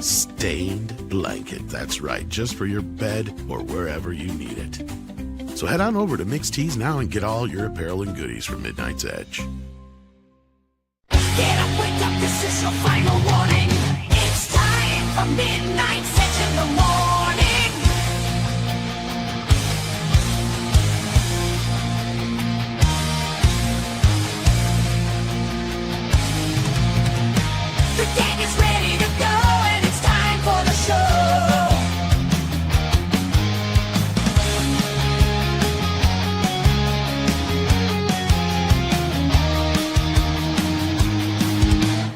Stained blanket, that's right, just for your bed or wherever you need it. So head on over to Mixed Tees now and get all your apparel and goodies from Midnight's Edge. Get up, wake up, this is your final warning. It's time for Midnight's Edge in the morning. The gang is ready to go and it's time for the show.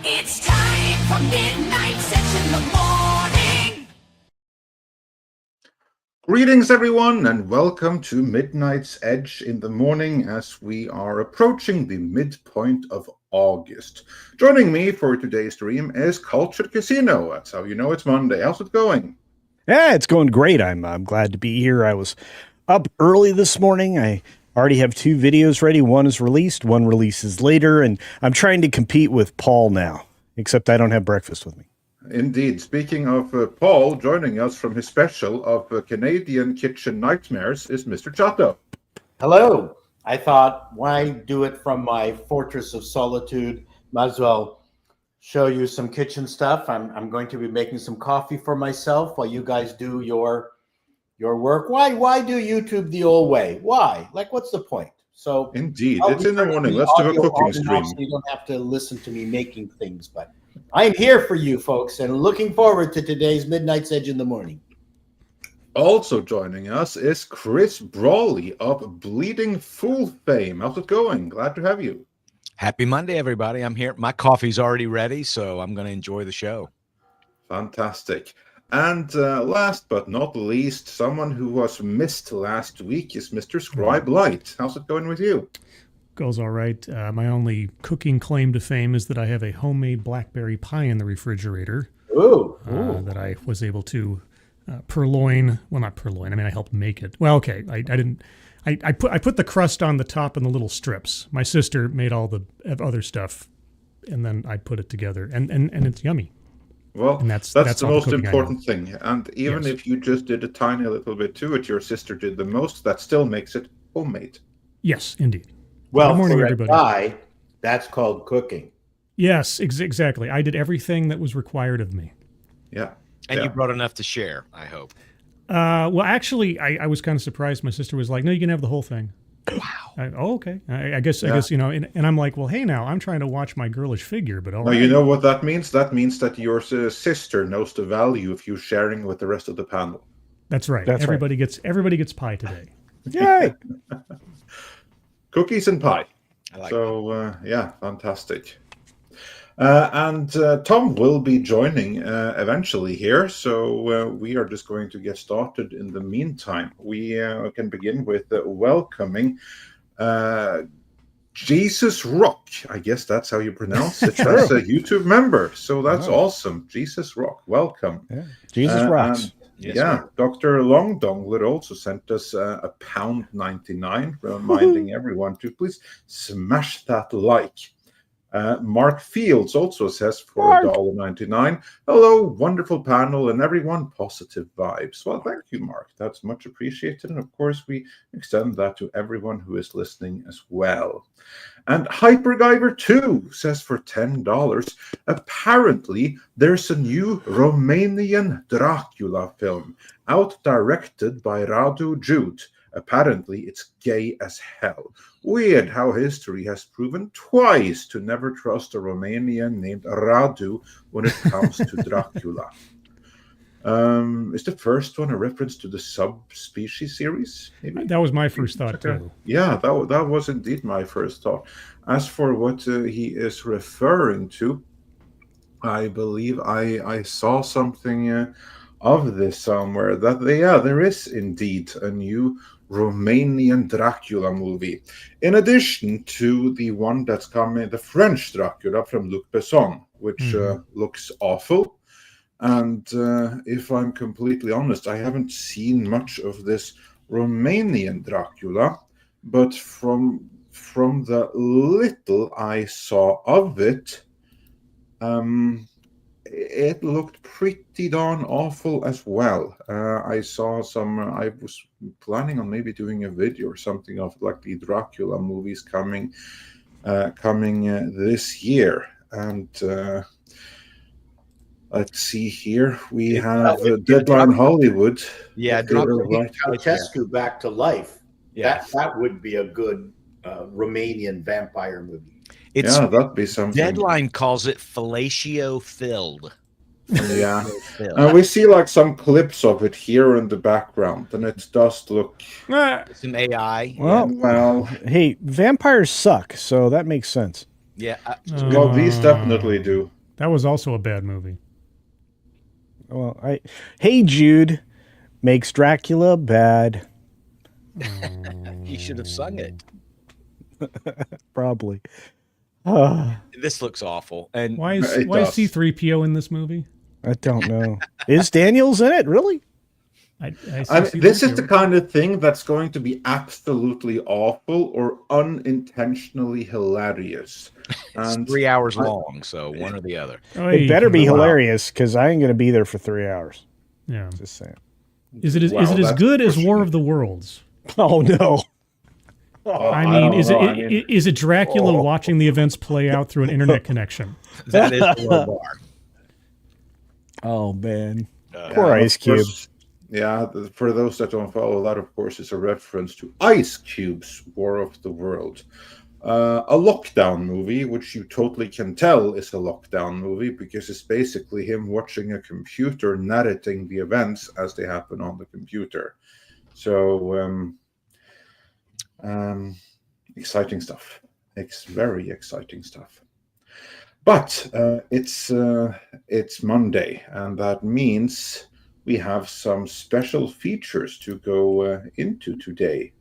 It's time for Midnight's Edge in the morning. Greetings, everyone, and welcome to Midnight's Edge in the morning as we are approaching the midpoint of August. Joining me for today's stream is Cultured Casino. That's how you know it's Monday. How's it going? Yeah, it's going great. I'm glad to be here. I was up early this morning. I already have 2 videos ready. One is released, one releases later, and I'm trying to compete with Paul now, except I don't have breakfast with me. Indeed. Speaking of Paul, joining us from his special of Canadian Kitchen Nightmares is Mr. Chato. Hello. I thought, why do it from my fortress of solitude? Might as well show you some kitchen stuff. I'm going to be making some coffee for myself while you guys do your work. Why do YouTube the old way? Why? Like, what's the point? So Indeed. I'll It's be in the turning morning. the Let's do a audio cooking on and stream. off so you don't have to listen to me making things. But I am here for you folks and looking forward to today's Midnight's Edge in the morning. Also joining us is Chris Brawley of Bleeding Fool fame. How's it going? Glad to have you. Happy Monday, everybody. I'm here. My coffee's already ready, so I'm going to enjoy the show. Fantastic. And last but not least, someone who was missed last week is Mr. Scribe Light. How's it going with you? Goes all right. My only cooking claim to fame is that I have a homemade blackberry pie in the refrigerator. Ooh. That I was able to purloin. Well, not purloin. I mean, I helped make it. Well, okay. I didn't. I put the crust on the top and the little strips. My sister made all the other stuff, and then I put it together, and it's yummy. Well, And that's that's the all the most cooking I know. important thing. And even Yes. if you just did a tiny little bit to it, your sister did the most, that still makes it homemade. Yes, indeed. Well, Good morning, for everybody. a guy, that's called cooking. Yes, exactly. I did everything that was required of me. Yeah. And Yeah. you brought enough to share, I hope. Well, actually, I was kind of surprised. My sister was like, "No, you can have the whole thing." Wow. Okay. I guess you know, and I'm like, well, hey, now I'm trying to watch my girlish figure, but all Now, right. you know what that means? That means that your sister knows the value of you sharing with the rest of the panel. That's right. That's right. Everybody gets pie today. Yay! Cookies and pie. I like So, yeah, fantastic. And Tom will be joining eventually here, so we are just going to get started. In the meantime, we can begin with welcoming Jesus Rock. I guess that's how you pronounce it. That's a YouTube member, so that's awesome. Jesus Rock, welcome. Yeah. Jesus rocks. And, Yes, yeah, sir. Dr. Long Dongler also sent us a £1.99, reminding everyone to please smash that like. Mark Fields also says for $1.99, hello, wonderful panel, and everyone, positive vibes. Well, thank you, Mark. That's much appreciated. And of course, we extend that to everyone who is listening as well. And Hypergiver 2 says for $10, apparently there's a new Romanian Dracula film out directed by Radu Jude. Apparently, it's gay as hell. Weird how history has proven twice to never trust a Romanian named Radu when it comes to Dracula. Is the first one a reference to the subspecies series? Maybe? That was my first thought too. Yeah, that was indeed my first thought. As for what he is referring to, I believe I saw something of this somewhere, that there is indeed a new Romanian Dracula movie, in addition to the one that's coming, the French Dracula from Luc Besson, which looks awful. And if I'm completely honest, I haven't seen much of this Romanian Dracula, but from the little I saw of it, it looked pretty darn awful as well. I saw some. I was planning on maybe doing a video or something of like the Dracula movies coming this year, and let's see here. We have Deadline Hollywood. Yeah, If you're Dracula- right. Ceausescu back to life. Yeah. That would be a good Romanian vampire movie. It's Yeah, that'd be something. Deadline calls it fellatio filled. Yeah. We see like some clips of it here in the background, and it does look. Some AI. Well, Well, hey, vampires suck, so that makes sense. Yeah. well, these definitely do. That was also a bad movie. Well, Hey Jude makes Dracula bad. He should have sung it. Probably. This looks awful. And Why is It does. C-3PO in this movie? I don't know. Is Daniels in it? Really? I I mean, this is the C-3PO. kind of thing that's going to be absolutely awful or unintentionally hilarious. it's And 3 hours long, so one or the other. It better be wow. hilarious because I ain't going to be there for 3 hours. Yeah. Just saying. Is it as Wow, that's good as pushing War it. of the Worlds? Oh, no. I mean, don't is know. it I mean- is it Dracula watching the events play out through an internet connection? That is a low bar. Oh, man. Yeah, Poor and of Ice Cube. course- Yeah, for those that don't follow, that of course is a reference to Ice Cube's War of the World. A lockdown movie, which you totally can tell is a lockdown movie because it's basically him watching a computer narrating the events as they happen on the computer. So, exciting stuff. It's very exciting stuff. But it's Monday, and that means we have some special features to go into today,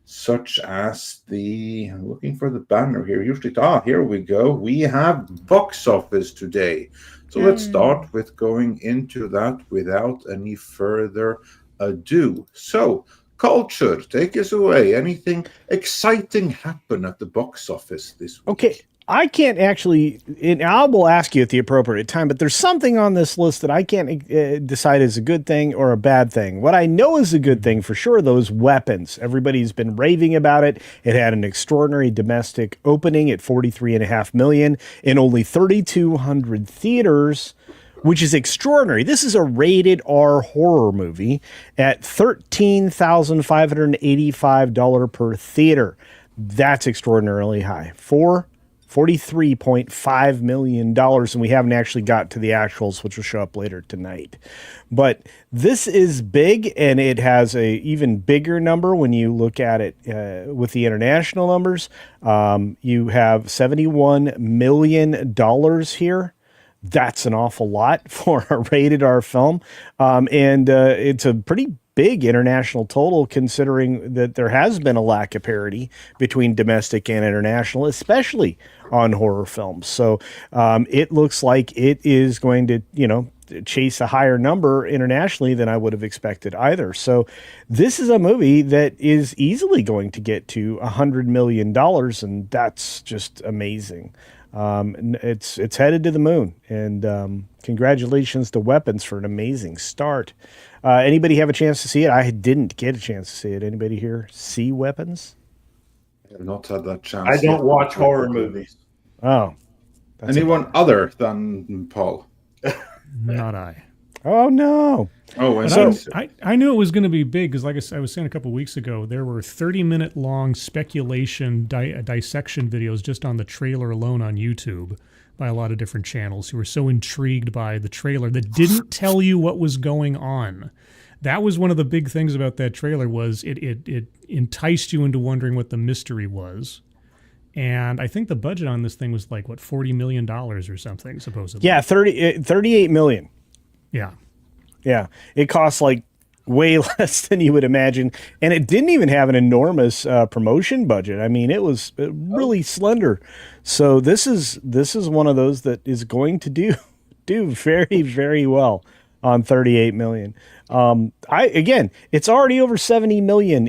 such as I'm looking for the banner here. Usually, here we go. We have box office today. So let's start with going into that without any further ado. So, Culture, take us away. Anything exciting happen at the box office this week? Okay. I can't actually, and I will ask you at the appropriate time, but there's something on this list that I can't decide is a good thing or a bad thing. What I know is a good thing for sure, those weapons. Everybody's been raving about it. It had an extraordinary domestic opening at $43.5 million in only 3,200 theaters, which is extraordinary. This is a rated R horror movie at $13,585 per theater. That's extraordinarily high. $43.5 million, and we haven't actually got to the actuals, which will show up later tonight. But this is big, and it has a even bigger number when you look at it with the international numbers. You have $71 million here. That's an awful lot for a rated R film, and it's a pretty big international total, considering that there has been a lack of parity between domestic and international, especially on horror films. So it looks like it is going to, chase a higher number internationally than I would have expected either. So this is a movie that is easily going to get to $100 million, and that's just amazing. It's headed to the moon, and congratulations to Weapons for an amazing start. Anybody have a chance to see it? I didn't get a chance to see it. Anybody here see Weapons? I have not had that chance. I don't yet. watch horror movies. Oh, Anyone other than Paul? Not I. oh no! Oh, and But so I knew it was going to be big because, like I was saying a couple weeks ago, there were 30-minute long speculation dissection videos just on the trailer alone on YouTube by a lot of different channels who were so intrigued by the trailer that didn't tell you what was going on. That was one of the big things about that trailer, was it enticed you into wondering what the mystery was. And I think the budget on this thing was like, what, $40 million or something, supposedly. Yeah, 38 million. Yeah. Yeah, it costs like way less than you would imagine, and it didn't even have an enormous promotion budget. I mean, it was really slender. So this is one of those that is going to do very, very well on 38 million. It's already over 70 million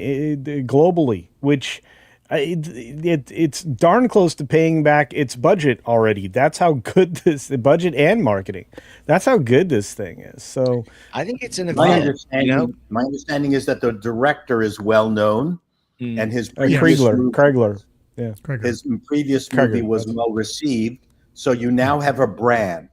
globally, which It's darn close to paying back its budget already. That's how good the budget and marketing. That's how good this thing is. So I think it's an My event. understanding is that the director is well known, and his previous Kreigler. Yeah. movie was well received. So you now have a brand,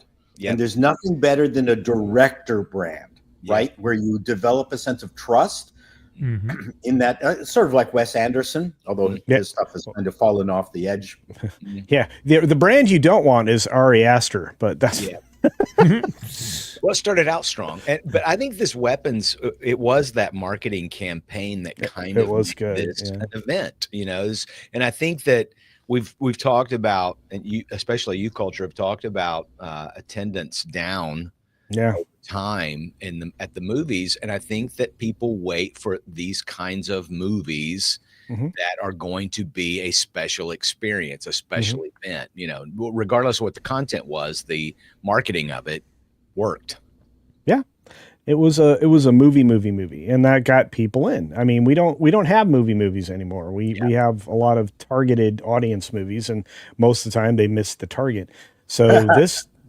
and there's nothing better than a director brand, right? Where you develop a sense of trust. In that, it's sort of like Wes Anderson, although his stuff has kind of fallen off the edge. Yeah, the brand you don't want is Ari Aster, but that's Well, it started out strong, but I think this weapons, it was that marketing campaign that kind of was made good, this an event, and I think that we've talked about, and you, especially youth culture, have talked about attendance down over time at the movies, and I think that people wait for these kinds of movies that are going to be a special experience, a special event. Regardless of what the content was, the marketing of it worked. Yeah, it was a movie, and that got people in. I mean, we don't have movies anymore. We have a lot of targeted audience movies, and most of the time they miss the target. So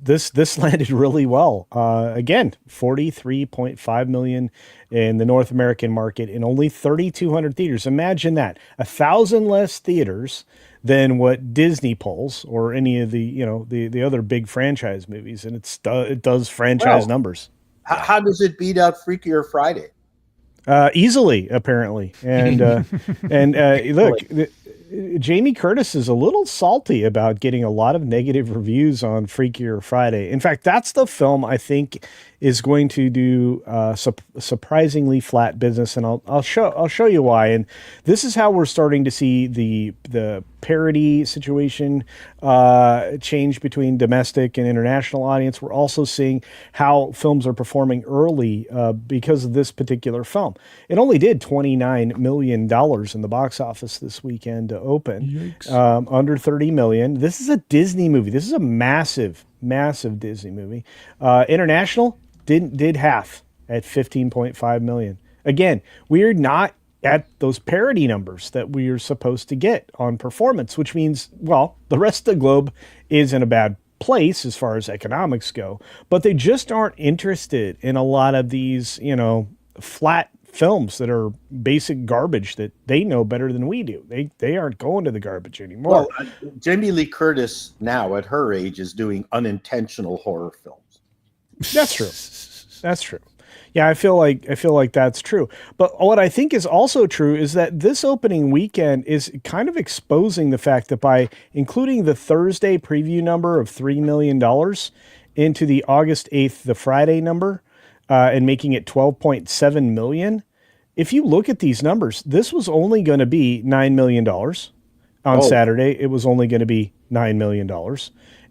this landed really well. Again, 43.5 million in the North American market in only 3,200 theaters. Imagine that, 1,000 less theaters than what Disney pulls or any of the other big franchise movies, and it does franchise numbers. How does it beat out Freakier Friday? Easily, apparently, and look. Jamie Curtis is a little salty about getting a lot of negative reviews on Freakier Friday. In fact, that's the film I think is going to do surprisingly flat business, and I'll show you why. And this is how we're starting to see the parity situation change between domestic and international audience. We're also seeing how films are performing early because of this particular film. It only did $29 million in the box office this weekend to open, under 30 million. This is a Disney movie. This is a massive Disney movie. International did half at 15.5 million. Again, we're not at those parity numbers that we are supposed to get on performance, which means, well, the rest of the globe is in a bad place as far as economics go, but they just aren't interested in a lot of these, flat films that are basic garbage that they know better than we do. They aren't going to the garbage anymore. Well, Jamie Lee Curtis now at her age is doing unintentional horror films. That's true. Yeah, I feel like that's true. But what I think is also true is that this opening weekend is kind of exposing the fact that by including the Thursday preview number of $3 million into the August 8th, the Friday number, and making it 12.7 million, if you look at these numbers, this was only going to be $9 million. On Saturday, it was only going to be $9 million.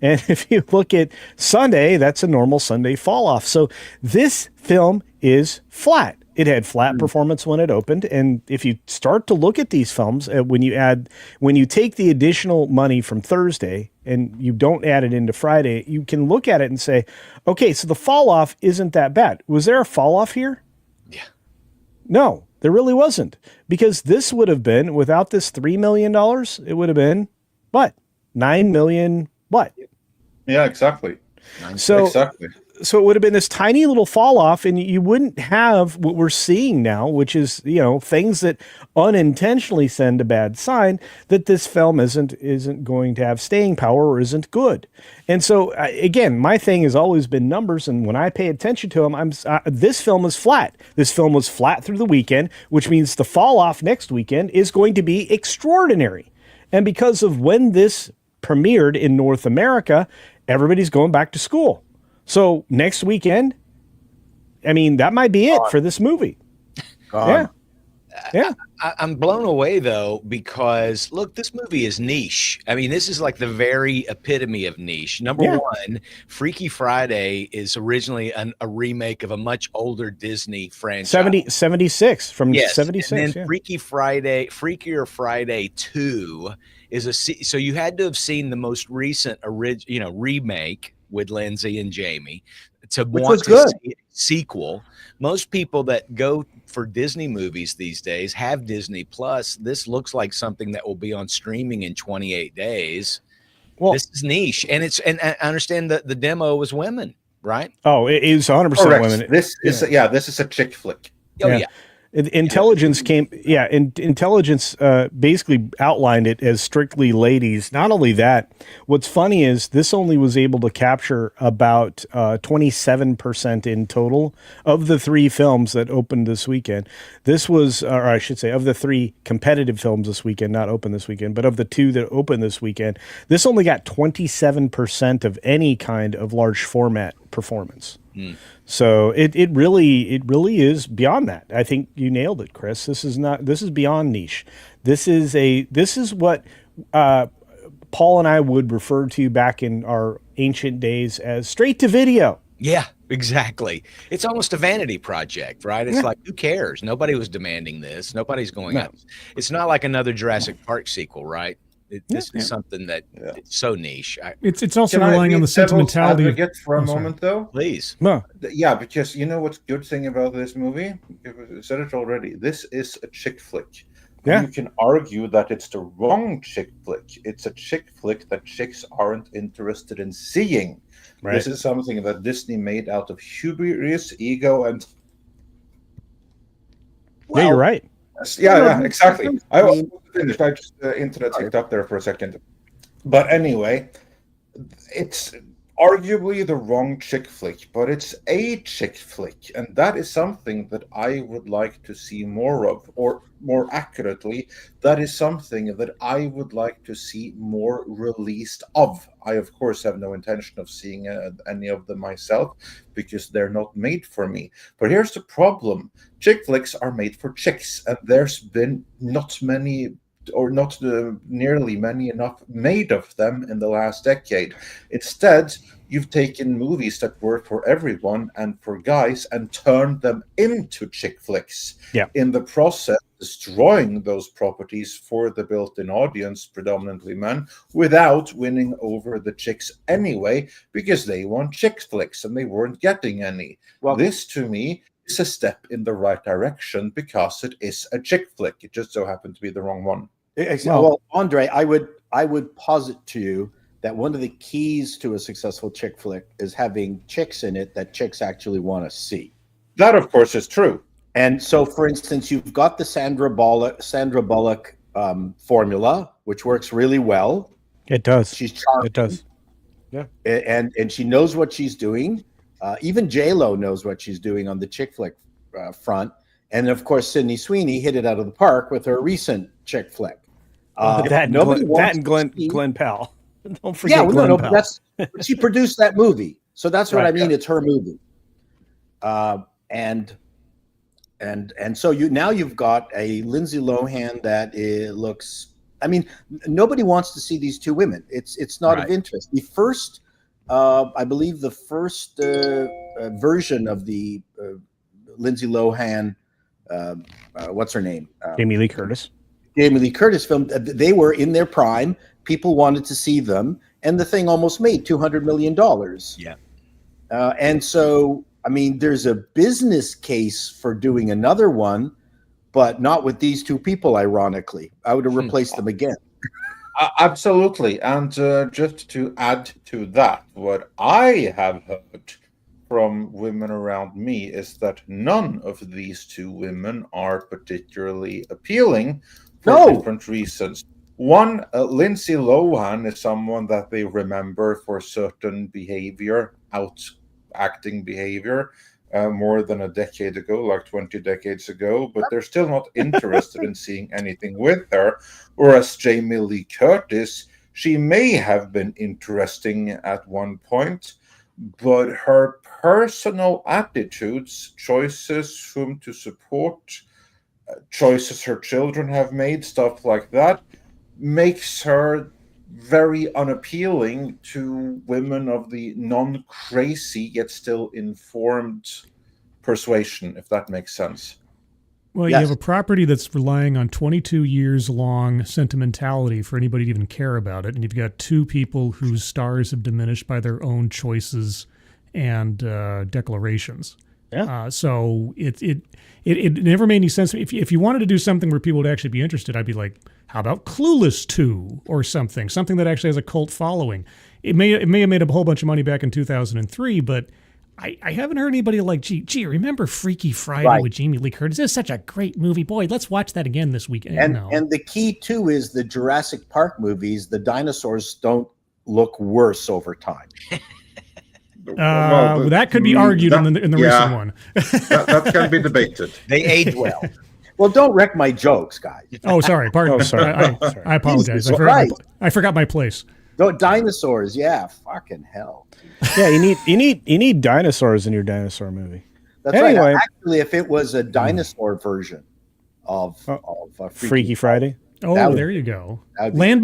And if you look at Sunday, that's a normal Sunday fall off. So this film is flat. It had flat performance when it opened. And if you start to look at these films, when you take the additional money from Thursday and you don't add it into Friday, you can look at it and say, okay, so the fall off isn't that bad. Was there a fall off here? Yeah. No, there really wasn't, because this would have been, without this $3 million, it would have been what? 9 million what? Yeah, exactly. So it would have been this tiny little fall off, and you wouldn't have what we're seeing now, which is, things that unintentionally send a bad sign that this film isn't going to have staying power or isn't good. And so again, my thing has always been numbers, and when I pay attention to them, this film is flat. This film was flat through the weekend, which means the fall off next weekend is going to be extraordinary. And because of when this premiered in North America, everybody's going back to school. So next weekend, I mean, that might be it for this movie. Yeah. I'm blown away though, because look, this movie is niche. I mean, this is like the very epitome of niche. Number one, Freaky Friday is originally a remake of a much older Disney franchise. 76 from 76. And then Freakier Friday 2 is so you had to have seen the most recent remake with Lindsay and Jamie to Which want was to good. see a sequel. Most people that go for Disney movies these days have Disney Plus. This looks like something that will be on streaming in 28 days. Well, This is niche, and I understand that the demo was women, right? oh, it is 100% Correct. women. This is this is a chick flick. Oh Yeah. yeah. Intelligence intelligence basically outlined it as strictly ladies. Not only that, what's funny is this only was able to capture about 27% in total of the 3 films that opened this weekend. This was, or I should say, of the 3 competitive films this weekend, not open this weekend, but of the 2 that opened this weekend, this only got 27% of any kind of large format performance. So it really is beyond that. I think you nailed it, Chris. This is beyond niche. This is what Paul and I would refer to back in our ancient days as straight to video. Yeah, exactly. It's almost a vanity project, right? It's like, who cares? Nobody was demanding this. Nobody's going up. It's not like another Jurassic Park sequel, right? This is something that it's so niche. It's also Can I relying be on the sentimentality. devil's advocate for a sorry. moment, though? Please. No. Yeah, because you know what's good thing about this movie? I said it already. This is a chick flick. Yeah. You can argue that it's the wrong chick flick. It's a chick flick that chicks aren't interested in seeing. Right. This is something that Disney made out of hubris, ego, and Yeah, you're right. yeah, exactly. I was finished. I just internet ticked up there for a second. But anyway, it's arguably the wrong chick flick, but it's a chick flick, and that is something that I would like to see more of, or more accurately, that is something that I would like to see more released of. I, of course, have no intention of seeing any of them myself because they're not made for me. But here's the problem. Chick flicks are made for chicks, and there's been not many or not nearly many enough made of them in the last decade. Instead, you've taken movies that were for everyone and for guys and turned them into chick flicks. Yeah. In the process, destroying those properties for the built-in audience, predominantly men, without winning over the chicks anyway, because they want chick flicks and they weren't getting any. Well, this, to me, is a step in the right direction because it is a chick flick. It just so happened to be the wrong one. Well, Andre, I would posit to you that one of the keys to a successful chick flick is having chicks in it that chicks actually want to see. That, of course, is true. And so, for instance, you've got the Sandra Bullock formula, which works really well. It does. She's charming. It does. Yeah, and she knows what she's doing. Even J-Lo knows what she's doing on the chick flick front. And of course, Sydney Sweeney hit it out of the park with her recent chick flick. That and Glenn Powell. Don't forget. Yeah, well, Glenn no, Powell. but she produced that movie, so that's what Right, I mean. yeah. It's her movie, and so you've got a Lindsay Lohan that looks. I mean, nobody wants to see these 2 women. It's not of interest. The first, I believe, the first version of the Lindsay Lohan, what's her name? Jamie Lee Curtis. Jamie Lee Curtis film, they were in their prime. People wanted to see them, and the thing almost made $200 million. Yeah. And so, I mean, there's a business case for doing another one, but not with these 2 people, ironically. I would have replaced them again. Absolutely. And just to add to that, what I have heard from women around me is that none of these 2 women are particularly appealing for different reasons. One, Lindsay Lohan is someone that they remember for certain behavior, acting behavior, more than a decade ago, like 20 decades ago, but they're still not interested in seeing anything with her. Whereas Jamie Lee Curtis, she may have been interesting at one point, but her personal attitudes, choices whom to support, choices her children have made, stuff like that, makes her very unappealing to women of the non-crazy yet still informed persuasion, if that makes sense. Well, Yes. you have a property that's relying on 22 years long sentimentality for anybody to even care about it. And you've got 2 people whose stars have diminished by their own choices and declarations. Yeah. So it never made any sense. If you wanted to do something where people would actually be interested, I'd be like, how about Clueless 2 or something that actually has a cult following. It may have made a whole bunch of money back in 2003, but I haven't heard anybody like, gee, remember Freaky Friday with Jamie Lee Curtis? This is such a great movie. Boy, let's watch that again this weekend. And the key too is the Jurassic Park movies. The dinosaurs don't look worse over time. That could be argued in the recent one. that can be debated. They age well. Well, don't wreck my jokes, guys. Oh, sorry. Pardon. Oh, sorry. I apologize. Jesus, I forgot my place. Dinosaurs, yeah, fucking hell. Yeah, you need dinosaurs in your dinosaur movie. That's right. Actually, if it was a dinosaur version of Freaky Friday. Oh, there you go. The Land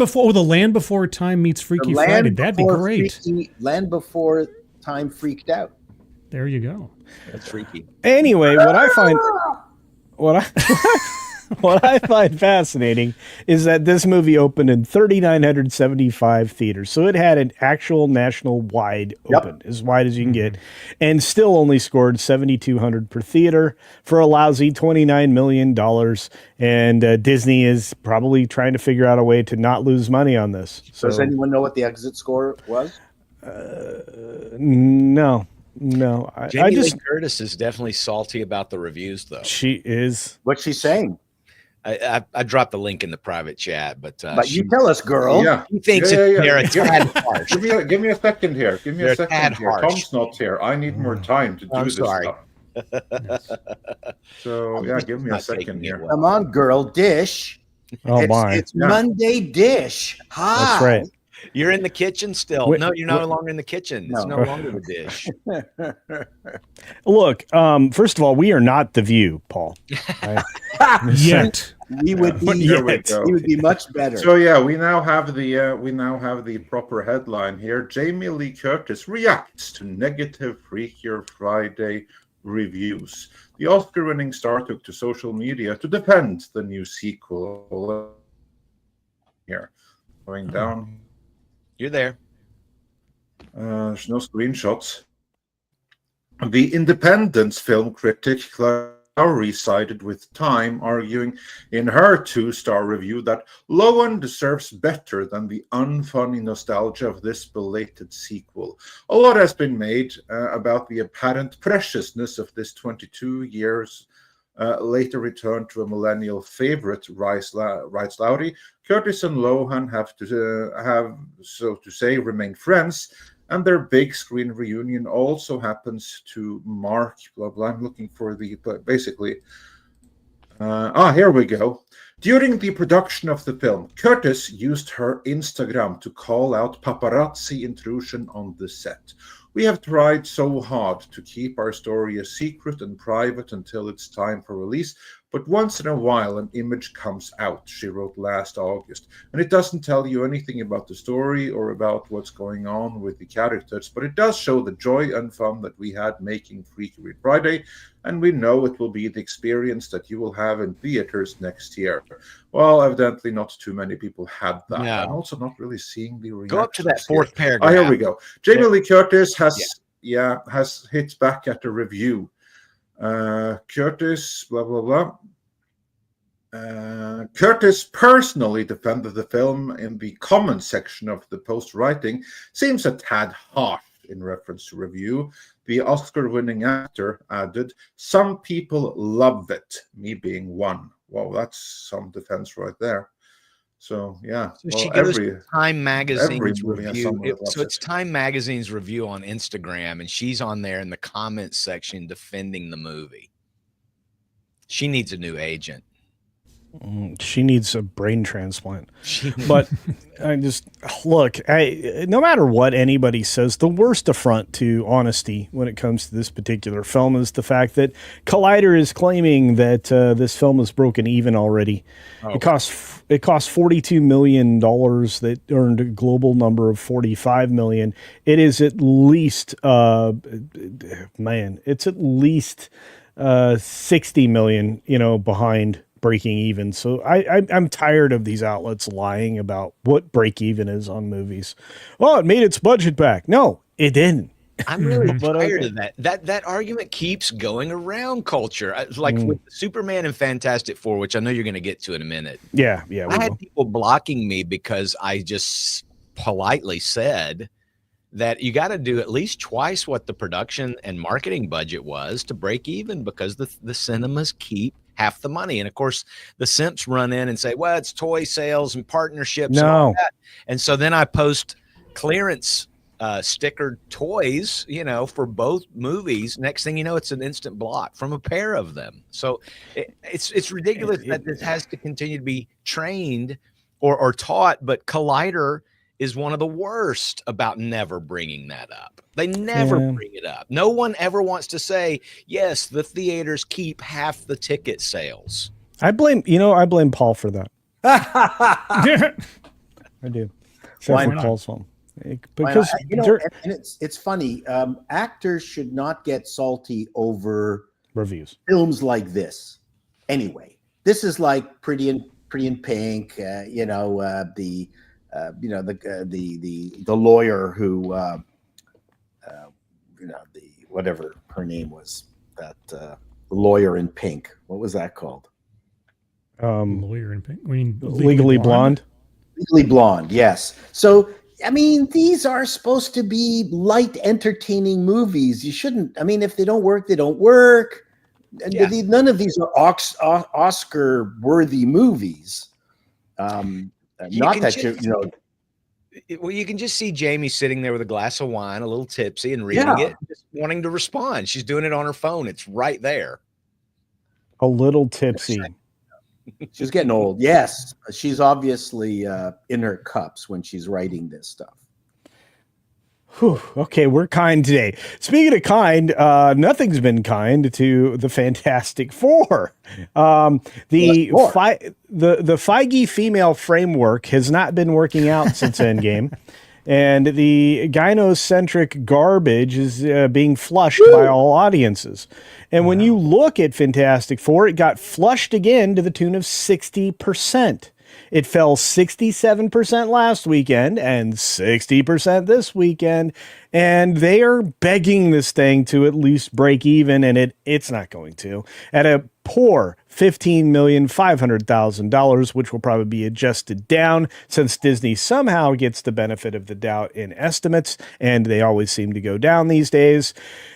Before Time meets Freaky Friday. That'd be great. Land Before Time Freaked Out. There you go. That's freaky. Anyway, what I find fascinating is that this movie opened in 3,975 theaters. So it had an actual national wide open, as wide as you can get, and still only scored 7,200 per theater for a lousy $29 million. And Disney is probably trying to figure out a way to not lose money on this. So, does anyone know what the exit score was? No. Jamie Lee Curtis is definitely salty about the reviews, though. She is. What's she saying? I dropped the link in the private chat, but you tell us, girl. Yeah, she thinks they're a tad harsh. Give me a second here. They're a tad harsh. Tom's not here. I need more time to do this sorry. stuff. So yeah, give me a second here. Come on, girl, dish. Oh my! It's Monday dish. Hi. That's right. You're in the kitchen still. Wait, no, you're no longer in the kitchen. It's no longer the dish. Look, first of all, we are not The View, Paul. Yet. We would be much better. So yeah, we now have the proper headline here. Jamie Lee Curtis reacts to negative Freakier Friday reviews. The Oscar-winning star took to social media to defend the new sequel. Here, going down. You're there. There's no screenshots. The Independence film critic Lowry sided with Time, arguing in her 2-star review that Lowen deserves better than the unfunny nostalgia of this belated sequel. A lot has been made about the apparent preciousness of this 22 years later return to a millennial favorite, writes Lowry. Curtis and Lohan have, so to say, remained friends, and their big screen reunion also happens to mark, blah, blah. I'm looking for basically, here we go. During the production of the film, Curtis used her Instagram to call out paparazzi intrusion on the set. We have tried so hard to keep our story a secret and private until it's time for release, but once in a while an image comes out, she wrote last August. And it doesn't tell you anything about the story or about what's going on with the characters, but it does show the joy and fun that we had making Freaky Friday, and we know it will be the experience that you will have in theaters next year. Well, evidently not too many people had that. No. I'm also not really seeing the reactions. Go up to that fourth paragraph. Here we go. Jamie Lee Curtis has hit back at the review. Curtis, blah, blah, blah. Curtis personally defended the film in the comment section of the post, writing, seems a tad harsh in reference to review. The Oscar-winning actor added, some people love it, me being one. Well, that's some defense right there. So yeah, so she goes to Time Magazine's review. So it's Time Magazine's review on Instagram, and she's on there in the comments section defending the movie. She needs a new agent. She needs a brain transplant. But I just look, no matter what anybody says, the worst affront to honesty when it comes to this particular film is the fact that Collider is claiming that this film is broken even already. Oh. It cost $42 million that earned a global number of $45 million. It is at least it's at least $60 million, behind breaking even. So I'm tired of these outlets lying about what break even is on movies. Oh, it made its budget back. No, it didn't. I'm really But tired okay. of that. That argument keeps going around culture. Like with Superman and Fantastic Four, which I know you're going to get to in a minute. Yeah, we I had will. people blocking me because I just politely said that you got to do at least twice what the production and marketing budget was to break even, because the cinemas keep half the money. And of course, the simps run in and say, well, it's toy sales and partnerships and all No. that. And so then I post clearance stickered toys, for both movies. Next thing you know, it's an instant block from a pair of them. So it's ridiculous that this has to continue to be trained or taught. But Collider is one of the worst about never bringing that up. They never bring it up. No one ever wants to say, yes, the theaters keep half the ticket sales. I blame Paul for that. I do. Why For not? Paul's fault. Because Because and it's funny. Actors should not get salty over reviews. films like this. Anyway, this is like Pretty in Pink. The lawyer who, the whatever her name was, that lawyer in Pink. What was that called? Lawyer in Pink. I mean, Legally Blonde. Legally Blonde. Yes. So. I mean, these are supposed to be light, entertaining movies. You shouldn't. I mean, if they don't work, they don't work. And none of these are Oscar-worthy movies. Not that Well, you can just see Jamie sitting there with a glass of wine, a little tipsy, and reading it, just wanting to respond. She's doing it on her phone. It's right there. A little tipsy. She's getting old. Yes, she's obviously in her cups when she's writing this stuff. Whew, okay, we're kind today. Speaking of kind, nothing's been kind to the Fantastic Four. The Feige female framework has not been working out since Endgame, and the gynocentric garbage is being flushed by all audiences. And when you look at Fantastic Four, it got flushed again to the tune of 60%. It fell 67% last weekend and 60% this weekend. And they are begging this thing to at least break even, and it's not going to. At a poor $15,500,000, which will probably be adjusted down since Disney somehow gets the benefit of the doubt in estimates, and they always seem to go down these days.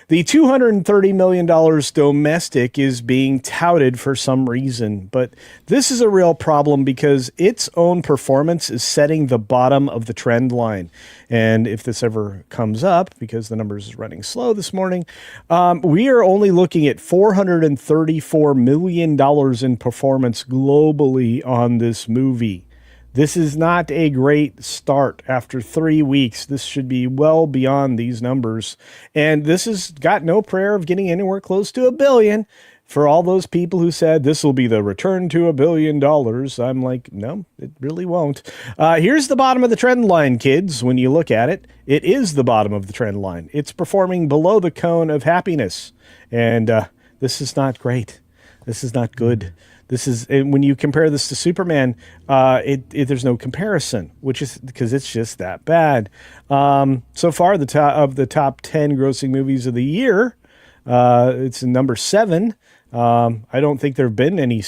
The $230 million domestic is being touted for some reason, but this is a real problem because its own performance is setting the bottom of the trend line. And if this ever comes up, because the numbers is running slow this morning, we are only looking at $434 million in performance globally on this movie. This is not a great start after 3 weeks. This should be well beyond these numbers. And this has got no prayer of getting anywhere close to $1 billion. For all those people who said this will be the return to $1 billion, I'm like, no, it really won't. Here's the bottom of the trend line, kids. When you look at it, it is the bottom of the trend line. It's performing below the cone of happiness. And this is not great. This is not good. This is, and when you compare this to Superman, there's no comparison, which is because it's just that bad. So far, the top 10 grossing movies of the year, it's number 7. I don't think there have been any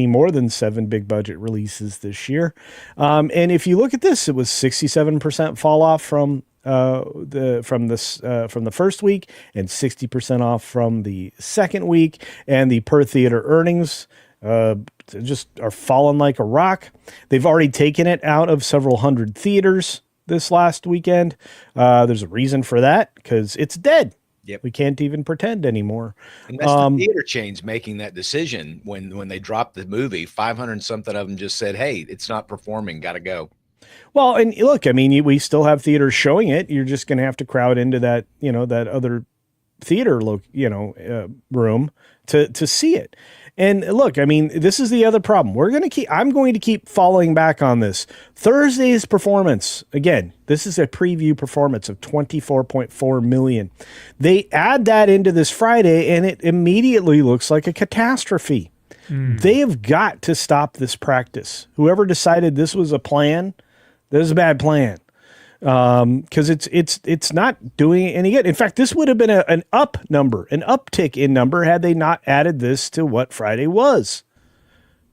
more than 7 big budget releases this year. And if you look at this, it was 67% fall off from the first week and 60% off from the second week, and the per theater earnings just are falling like a rock. They've already taken it out of several hundred theaters this last weekend. There's a reason for that, because it's dead. Yep. We can't even pretend anymore. And that's the theater chains making that decision. When they dropped the movie, 500 and something of them just said, hey, it's not performing, gotta go. Well, and look, I mean, we still have theaters showing it. You're just going to have to crowd into that, that other theater, room to see it. And look, I mean, this is the other problem. I'm going to keep falling back on this. Thursday's performance, again, this is a preview performance of $24.4 million. They add that into this Friday, and it immediately looks like a catastrophe. They have got to stop this practice. Whoever decided this was a plan, this is a bad plan. because it's not doing any good. In fact, this would have been an up number, an uptick in number had they not added this to what Friday was,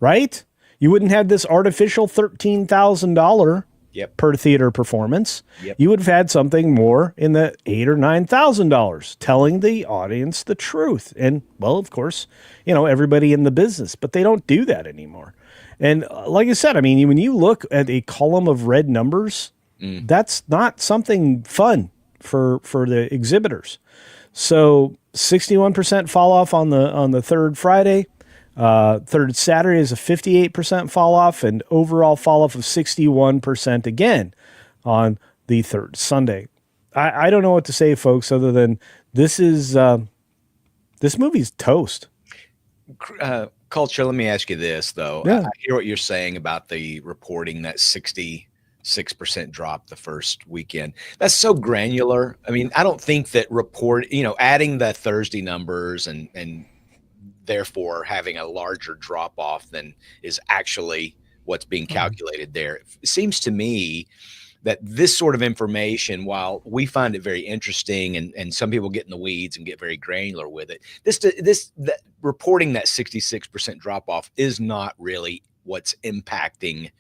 right? You wouldn't have this artificial $13,000 per theater performance. You would have had something more in the $8,000 or $9,000 telling the audience the truth. And well, of course, everybody in the business, but they don't do that anymore. And like I said, I mean, when you look at a column of red numbers, that's not something fun for the exhibitors. So 61% fall off on the third Friday. Third Saturday is a 58% fall off, and overall fall off of 61% again on the third Sunday. I don't know what to say, folks, other than this movie's toast. Culture, let me ask you this, though. Yeah. I hear what you're saying about the reporting that 66% drop the first weekend. That's so granular. I mean, I don't think that adding the Thursday numbers and therefore having a larger drop off than is actually what's being calculated there. It seems to me that this sort of information, while we find it very interesting and some people get in the weeds and get very granular with it, that reporting that 66% drop off is not really what's impacting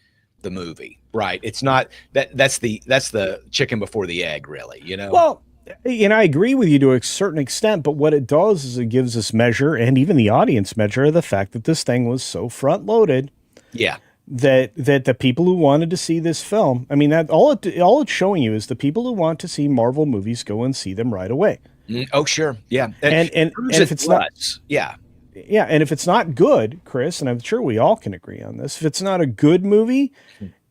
the movie, right? It's not that's the chicken before the egg, really, Well, I agree with you to a certain extent, but what it does is it gives us measure, and even the audience measure, of the fact that this thing was so front loaded. Yeah. That the people who wanted to see this film, I mean, that all it's showing you is the people who want to see Marvel movies go and see them right away. Oh, sure. Yeah. And if it's not, yeah. Yeah. And if it's not good, Chris, and I'm sure we all can agree on this, if it's not a good movie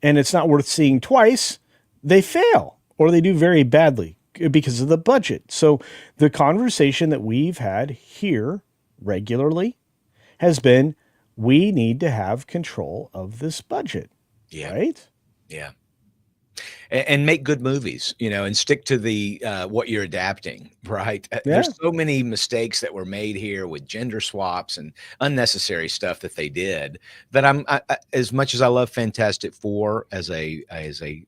and it's not worth seeing twice, they fail or they do very badly because of the budget. So the conversation that we've had here regularly has been, we need to have control of this budget. Yeah. Right? Yeah. And make good movies, and stick to the what you're adapting, right? Yeah. There's so many mistakes that were made here with gender swaps and unnecessary stuff that they did that I, as much as I love Fantastic Four as a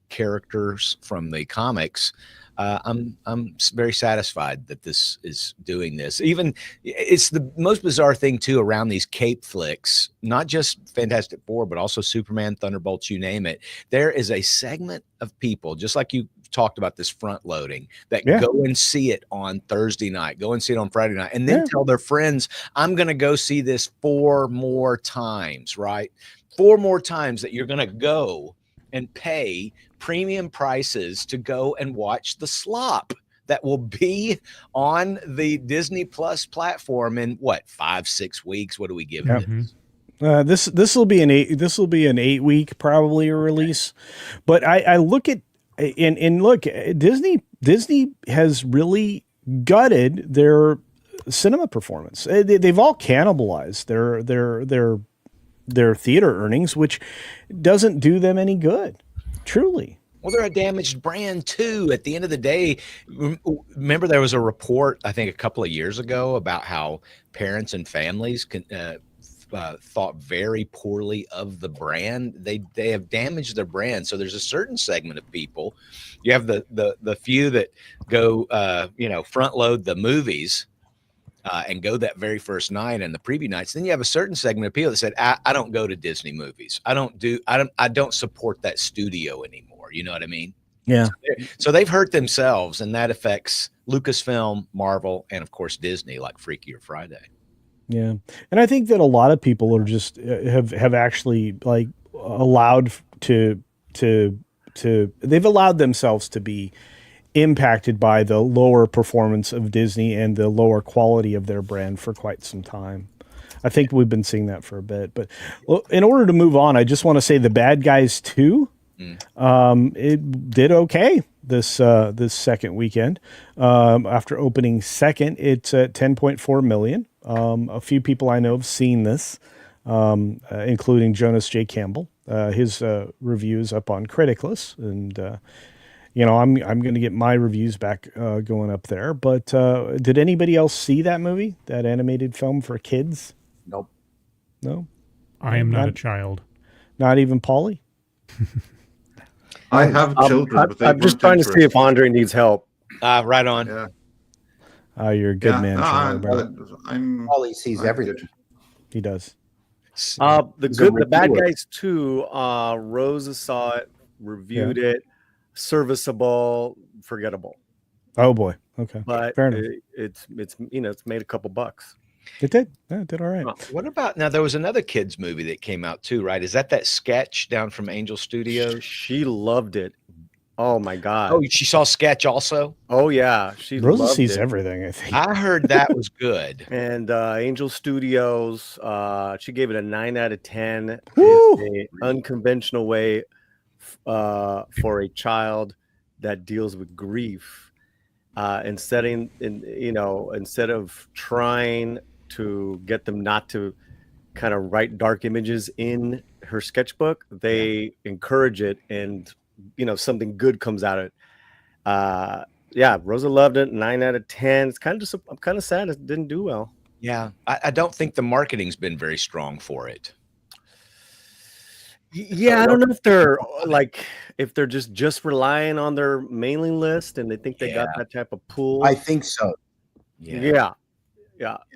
characters from the comics, I'm very satisfied that this is doing this. Even it's the most bizarre thing too around these cape flicks, not just Fantastic Four, but also Superman, Thunderbolts, you name it. There is a segment of people, just like you talked about this front loading, that go and see it on Thursday night, go and see it on Friday night, and then tell their friends, I'm going to go see this 4 more times, right? 4 more times that you're going to go and pay premium prices to go and watch the slop that will be on the Disney Plus platform in 5-6 weeks. What do we give this? This will be an 8 week probably a release, but I look at and look, Disney has really gutted their cinema performance. They've all cannibalized their theater earnings, which doesn't do them any good. Truly. Well, they're a damaged brand too. At the end of the day, remember there was a report, I think a couple of years ago, about how parents and families thought very poorly of the brand. They have damaged their brand. So there's a certain segment of people. You have the few that go, front load the movies and go that very first night and the preview nights. Then you have a certain segment of people that said, I don't go to Disney movies. I don't support that studio anymore. You know what I mean? Yeah. So they've hurt themselves, and that affects Lucasfilm, Marvel, and of course Disney, like Freakier Friday. Yeah. And I think that a lot of people are just have actually like allowed they've allowed themselves to be impacted by the lower performance of Disney and the lower quality of their brand for quite some time. I think we've been seeing that for a bit, but in order to move on, I just want to say The Bad Guys 2, it did okay this second weekend. After opening second, it's at 10.4 million. A few people I know have seen this, including Jonas J. Campbell. His reviews up on Criticless, and I'm going to get my reviews back going up there. But did anybody else see that movie, that animated film for kids? Nope. No? I am not a child. Not even Polly? I have children, but they I'm just weren't trying to see if interested. Andre needs help. Right on. Yeah, Oh, you're a good yeah. man, No, Charlie Brown. Ollie sees I'm everything. good. He does. The Bad reviewer. Guys 2, Rosa saw it, reviewed it, serviceable, forgettable. Oh boy. Okay. But Fair enough. it's it's made a couple bucks. It did. Yeah, it did all right. What about now? There was another kids movie that came out too, right? Is that Sketch down from Angel Studios? She loved it. Oh my god. Oh, she saw Sketch also. Oh yeah, she Rosa loved sees it. everything, I think. I heard that was good. And Angel Studios, she gave it a 9 out of 10. Woo! It's an unconventional way for a child that deals with grief. Instead of trying to get them not to kind of write dark images in her sketchbook, they encourage it, and something good comes out of it. Rosa loved it. 9 out of 10. I'm kind of sad it didn't do well. Yeah, I don't think the marketing's been very strong for it. Yeah, I don't know if they're just relying on their mailing list and they think they got that type of pull. I think so. Yeah.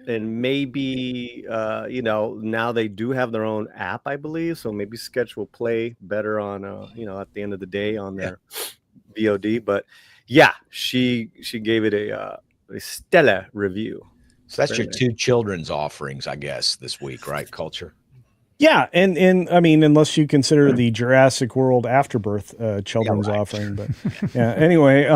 And maybe now they do have their own app, I believe. So maybe Sketch will play better on at the end of the day on their VOD. But yeah, she gave it a stellar review. So that's your two children's offerings, I guess, this week, right? Culture. Yeah, and I mean, unless you consider the Jurassic World Afterbirth children's offering, but yeah. Anyway,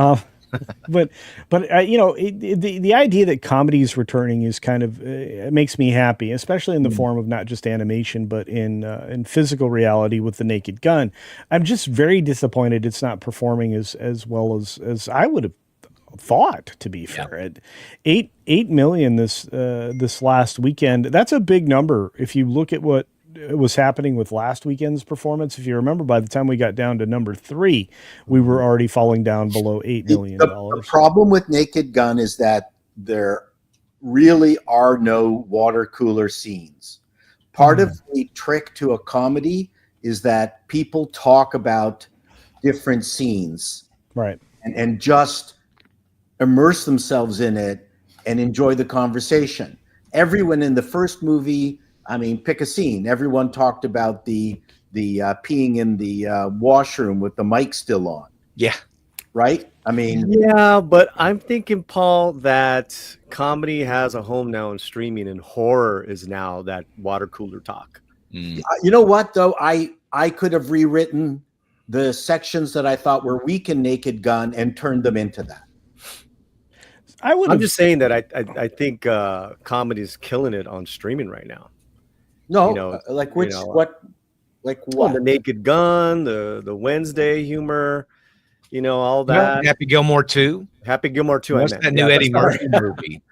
but the idea that comedy is returning is kind of it makes me happy, especially in the form of not just animation, but in physical reality with the Naked Gun. I'm just very disappointed it's not performing as well as I would have thought, to be fair. At 8 million this last weekend, that's a big number if you look at what was happening with last weekend's performance. If you remember, by the time we got down to number 3, we were already falling down below $8 million. The problem with Naked Gun is that there really are no water cooler scenes. Part of the trick to a comedy is that people talk about different scenes, right, and just immerse themselves in it and enjoy the conversation. Everyone in the first movie, I mean, pick a scene. Everyone talked about the peeing in the washroom with the mic still on. Yeah. Right? I mean... Yeah, but I'm thinking, Paul, that comedy has a home now in streaming, and horror is now that water cooler talk. You know what, though? I could have rewritten the sections that I thought were weak in Naked Gun and turned them into that. I'm just saying that I think comedy is killing it on streaming right now. No, like which what? The Naked Gun, the Wednesday humor, all that. Happy Gilmore 2. Happy Gilmore 2. What's that new Eddie Murphy movie?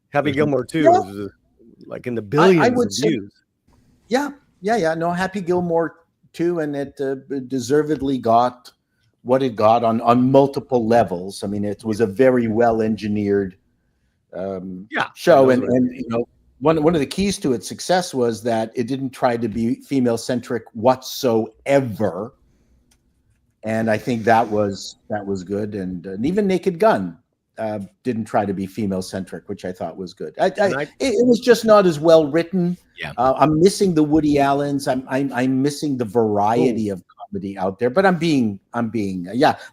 Happy Gilmore 2 was like in the billions of views. Yeah. No, Happy Gilmore 2, and it deservedly got what it got on multiple levels. I mean, it was a very well engineered show, and one of the keys to its success was that it didn't try to be female centric whatsoever, and I think that was good. And even Naked Gun didn't try to be female centric, which I thought was good. It was just not as well written. Yeah, I'm missing the Woody Allens. I'm missing the variety of comedy out there. But I'm being.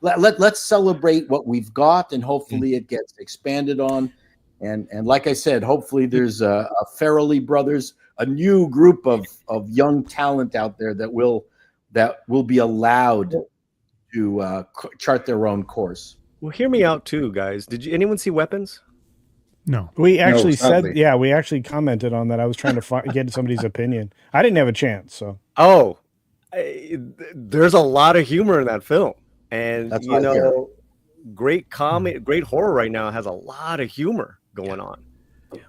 Let's celebrate what we've got, and hopefully it gets expanded on. And like I said, hopefully there's a Farrelly brothers, a new group of young talent out there that will be allowed to chart their own course. Well, hear me out too, guys. Did anyone see Weapons? No. We actually we actually commented on that. I was trying to get somebody's opinion. I didn't have a chance. So. Oh, there's a lot of humor in that film, and That's great comedy, great horror right now has a lot of humor going on.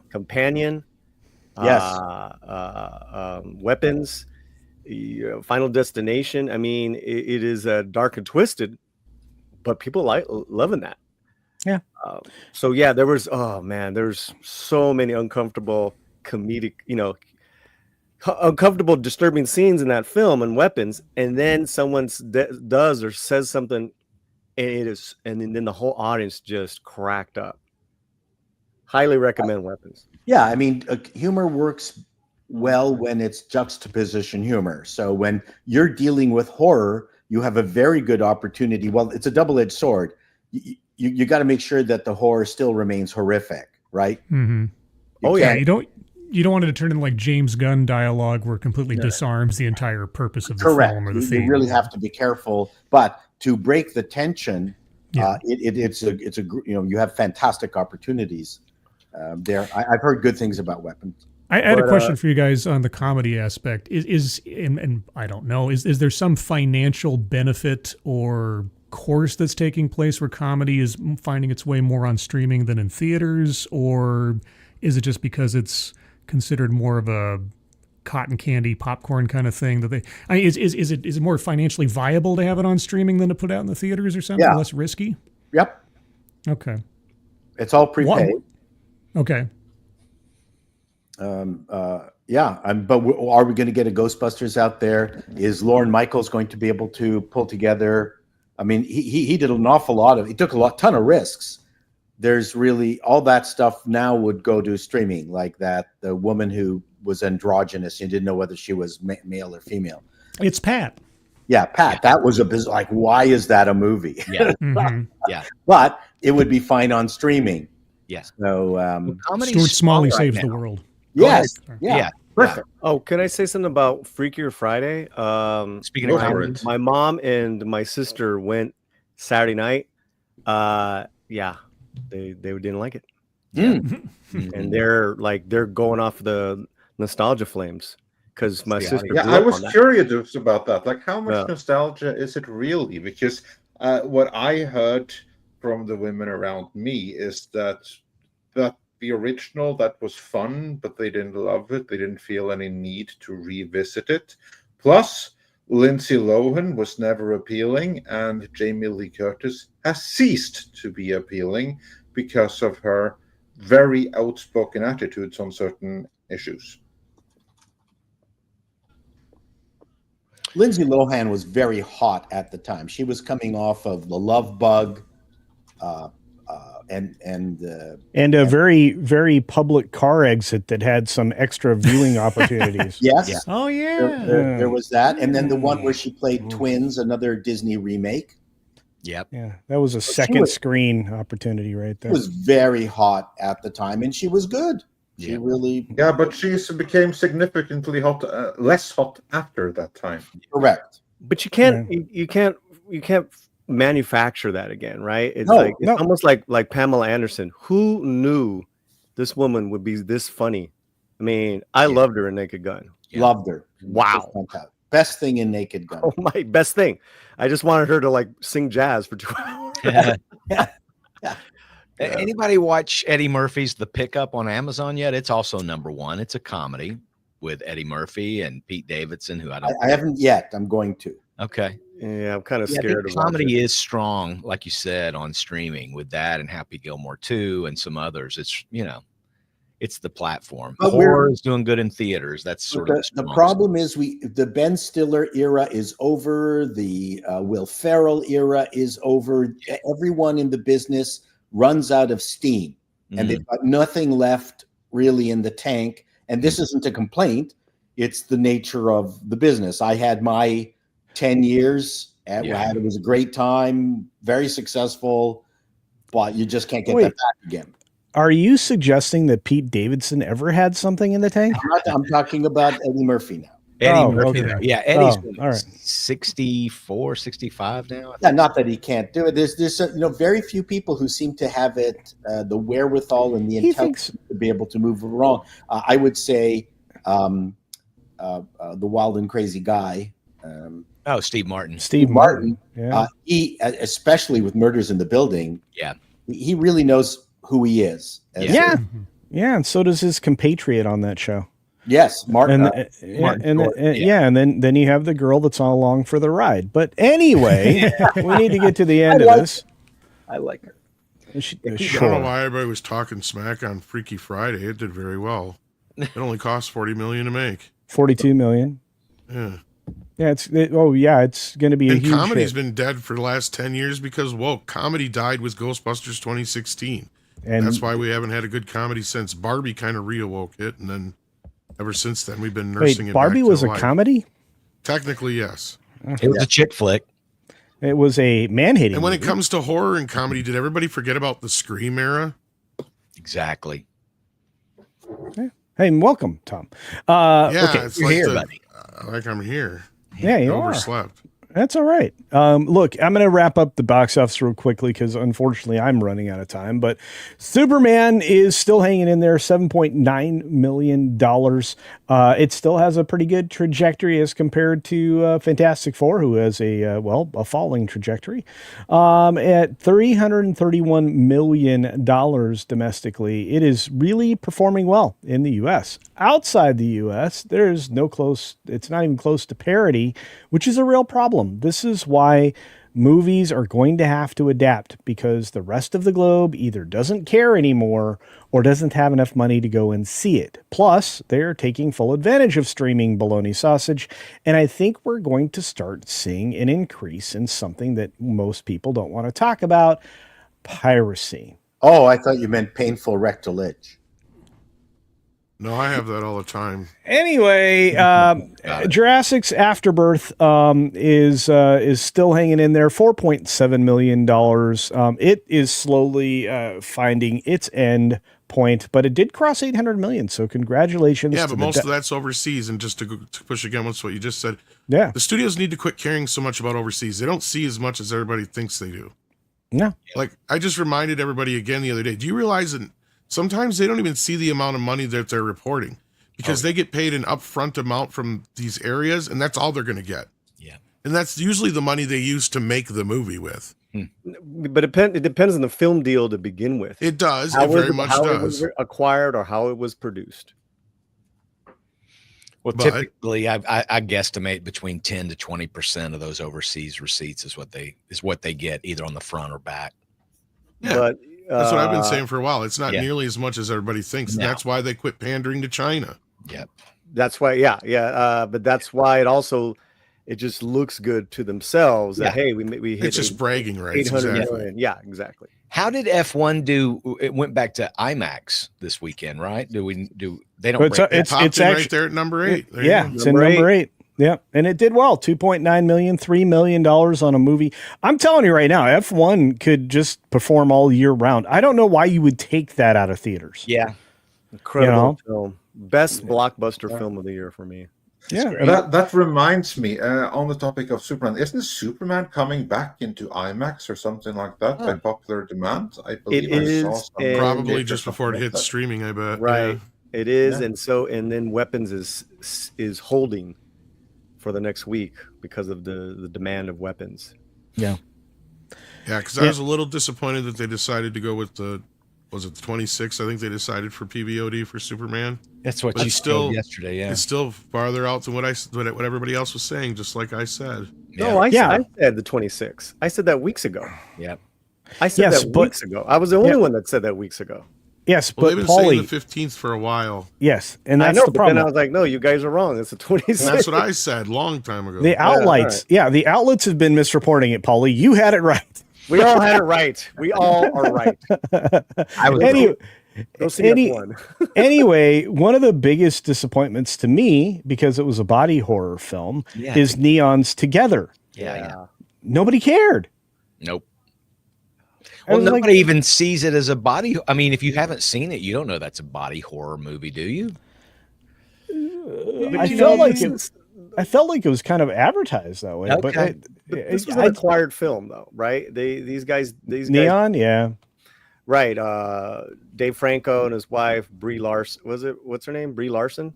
Companion, Weapons, Final Destination. I mean, it is dark and twisted, but people loving that. Yeah. There's so many uncomfortable comedic, uncomfortable, disturbing scenes in that film and weapons, and then someone does or says something, and it is, and then the whole audience just cracked up. Highly recommend Weapons. Yeah, I mean, humor works well when it's juxtaposition humor. So when you're dealing with horror, you have a very good opportunity. Well, it's a double-edged sword. You got to make sure that the horror still remains horrific, right? Mm-hmm. Yeah, you don't want it to turn into like James Gunn dialogue where it completely disarms the entire purpose of the film or the theme. You really have to be careful, but to break the tension, it's a you have fantastic opportunities there. I've heard good things about Weapons. I had a question for you guys on the comedy aspect. And I don't know, is there some financial benefit or course that's taking place where comedy is finding its way more on streaming than in theaters, or is it just because it's considered more of a cotton candy popcorn kind of thing that is it more financially viable to have it on streaming than to put out in the theaters or something? Yeah. Less risky? Yep. Okay. It's all prepaid. Okay. But are we going to get a Ghostbusters out there? Is Lorne Michaels going to be able to pull together? I mean, he did an awful lot he took ton of risks. There's really all that stuff now would go to streaming, like that the woman who was androgynous, you didn't know whether she was male or female. It's Pat. Yeah, Pat. That was like, why is that a movie? Yeah. Mm-hmm. Yeah. But it would be fine on streaming. Yes. So Stuart Smalley saves the world. Yes. Yeah. Perfect. Oh, can I say something about Freakier Friday? Speaking of my mom and my sister went Saturday night. They didn't like it. Yeah. And they're going off the nostalgia flames because my sister. Yeah, I was curious about that. Like, how much nostalgia is it really? Because what I heard from the women around me is that the original, that was fun, but they didn't love it. They didn't feel any need to revisit it. Plus, Lindsay Lohan was never appealing, and Jamie Lee Curtis has ceased to be appealing because of her very outspoken attitudes on certain issues. Lindsay Lohan was very hot at the time. She was coming off of The Love Bug, and a very, very public car exit that had some extra viewing opportunities. Yes. Yeah. Oh yeah. There was that, and then the one where she played twins, another Disney remake. Yep. Yeah, that was a second screen opportunity right there. She was very hot at the time, and she was good. She really. Yeah, but she became significantly hot, less hot after that time. Correct. But you can't you can't manufacture that again, right? It's almost like Pamela Anderson. Who knew this woman would be this funny? I mean, I loved her in Naked Gun. Loved her. Wow. Best thing in Naked Gun. Oh, my best thing. I just wanted her to like sing jazz for 2 hours. Yeah. Anybody watch Eddie Murphy's The Pickup on Amazon yet? It's also #1. It's a comedy with Eddie Murphy and Pete Davidson, who I haven't yet. I'm going to. Okay. Yeah, I'm kind of scared of comedy is strong, like you said, on streaming with that and Happy Gilmore 2 and some others. It's, it's the platform. But horror is doing good in theaters. That's sort of the problem is the Ben Stiller era is over. The Will Ferrell era is over. Everyone in the business runs out of steam, and they've got nothing left really in the tank. And this isn't a complaint. It's the nature of the business. I had my 10 years. It was a great time, very successful, but you just can't get that back again. Are you suggesting that Pete Davidson ever had something in the tank? I'm talking about Eddie Murphy now. Eddie Murphy. Okay. Yeah, Eddie's all right. 64, 65 now. Yeah, not that he can't do it. There's very few people who seem to have it, the wherewithal and the intelligence to be able to move along. I would say the Wild and Crazy Guy. Steve Martin. Steve Martin. Yeah. He, especially with Murders in the Building. Yeah. He really knows who he is. Yeah. And so does his compatriot on that show. Yes, Martin. And then you have the girl that's all along for the ride. But anyway, we need to get to the end of this. I like her. I don't know why everybody was talking smack on Freaky Friday. It did very well. It only cost $40 million to make. 42 million. Yeah. Yeah, it's going to be a And huge comedy's hit. been dead for the last 10 years because, comedy died with Ghostbusters 2016. And That's why we haven't had a good comedy since. Barbie kind of reawoke it, and then ever since then we've been nursing it Barbie back to was a life. comedy? Technically, yes. It was a chick flick. It was a man-hating And when movie. it comes to horror and comedy, did everybody forget about the Scream era? Exactly. Hey, welcome, Tom. Yeah, okay. it's You're like here, buddy. like I'm here. Yeah, you are. Overslept. That's all right. Look, I'm going to wrap up the box office real quickly because unfortunately I'm running out of time. But Superman is still hanging in there, $7.9 million. It still has a pretty good trajectory as compared to Fantastic Four, who has a falling trajectory. At $331 million domestically, it is really performing well in the U.S. Outside the U.S., it's not even close to parity, which is a real problem. This is why movies are going to have to adapt, because the rest of the globe either doesn't care anymore or doesn't have enough money to go and see it. Plus, they're taking full advantage of streaming baloney sausage, and I think we're going to start seeing an increase in something that most people don't want to talk about: piracy. Oh, I thought you meant painful rectal itch. No, I have that all the time. Anyway, Jurassic's Afterbirth is still hanging in there, $4.7 million. It is slowly finding its end point, but it did cross 800 million. So congratulations. Yeah, to but the most of that's overseas. And just to push against what you just said, yeah, the studios need to quit caring so much about overseas. They don't see as much as everybody thinks they do. No. Like, I just reminded everybody again the other day. Do you realize that sometimes they don't even see the amount of money that they're reporting because they get paid an upfront amount from these areas, and that's all they're going to get. Yeah. And that's usually the money they use to make the movie with. But it depends on the film deal to begin with. It does. How It very it- much how it does. was acquired or how it was produced. Well, But- typically, I guesstimate between 10 to 20% of those overseas receipts is what they get either on the front or back. Yeah. But That's what I've been saying for a while. It's not yeah. nearly as much as everybody thinks. No. And that's why they quit pandering to China. Yep. That's why, but that's why it just looks good to themselves that, hey, we hit It's just bragging rights. 800 Exactly. million. Yeah, exactly. How did F1 do? It went back to IMAX this weekend, right? They don't But break it's Popped in actually right there at number 8. There yeah, you go. it's in number 8. Yeah, and it did well. 2.9 million, $3 million on a movie. I'm telling you right now, F1 could just perform all year round. I don't know why you would take that out of theaters. Yeah. Incredible film. Best blockbuster film of the year for me. Yeah, That reminds me, on the topic of Superman, isn't Superman coming back into IMAX or something like that by popular demand? I believe It is, I saw some and- Probably or just before it something like hits that. streaming, I bet. Right. Yeah. It is, Yeah. and then Weapons is holding for the next week because of the demand of Weapons. Yeah, because I was a little disappointed that they decided to go with was it the 26th? I think they decided for PVOD for Superman. That's what But you it's still- said yesterday. Yeah. It's still farther out than what everybody else was saying, just like I said. No, I said the 26th. I said that weeks ago. Yep. I said Yes, that but- weeks ago. I was the only one that said that weeks ago. yes, Well, but they've been saying the Paulie, 15th for a while. yes, and I that's know, the but then I problem. was like, no, you guys are wrong. It's the 26th. And that's what I said long time ago. The outlets, the outlets have been misreporting it, Paulie. You had it right. We all had it right. We all are right. I was Go see F1. Anyway, one of the biggest disappointments to me, because it was a body horror film, Yeah. is Neon's Together. yeah. Nobody cared. Nope. I Well, was like- nobody even sees it as a body. I mean, if you haven't seen it, you don't know that's a body horror movie, do you? I felt like it was kind of advertised that way. But Okay. This was an acquired film, though, right? These guys, Neon, yeah. right? Dave Franco and his wife Brie Larson. What's her name? Brie Larson.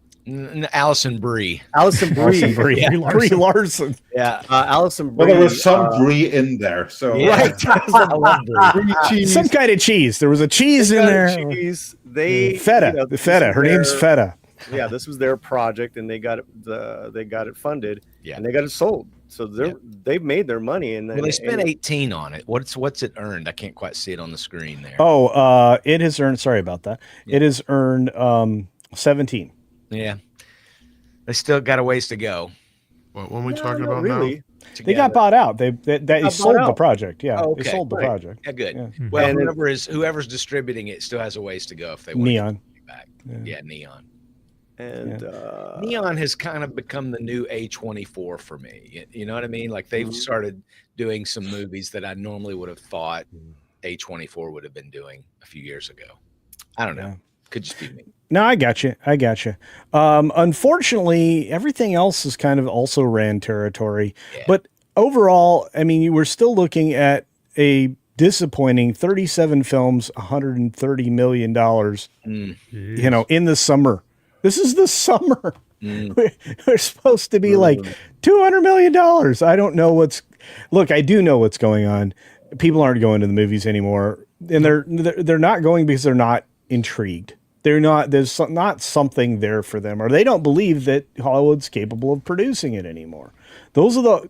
Allison Brie. Allison Brie. Brie Larson. Yeah. Allison Well, Brie. there was some brie in there, so Yeah. Right. Brie cheese. Some kind of cheese. There was a cheese in there. Cheese. They Feta. you know, The this feta. is Her name's their- Feta. Yeah, this was their project, and they got it funded. Yeah. And they got it sold. So they've made their money, and Well, they spent 18 on it. What's it earned? I can't quite see it on the screen there. Oh, it has earned, sorry about that. It has earned 17. Yeah. They still got a ways to go. What are we No, talking not about really. They got bought out. They got sold bought the out. project. Yeah, Oh, they okay. sold the Right. project. Yeah, good. Yeah. Well, And it- whoever's distributing it still has a ways to go if they want Neon. to get it back. Yeah. Yeah, Neon. And Neon has kind of become the new A24 for me. You know what I mean? Like they've Mhm. started doing some movies that I normally would have thought A24 would have been doing a few years ago. I don't know. Yeah. Could just be me. No, I got you. Unfortunately, everything else is kind of also ran territory. Yeah. But overall, I mean, you were still looking at a disappointing 37 films, $130 million, you know, in the summer. This is the summer. We're supposed to be like $200 million. I don't know look, I do know what's going on. People aren't going to the movies anymore. And they're not going because they're not intrigued. There's not something there for them, or they don't believe that Hollywood's capable of producing it anymore. Those are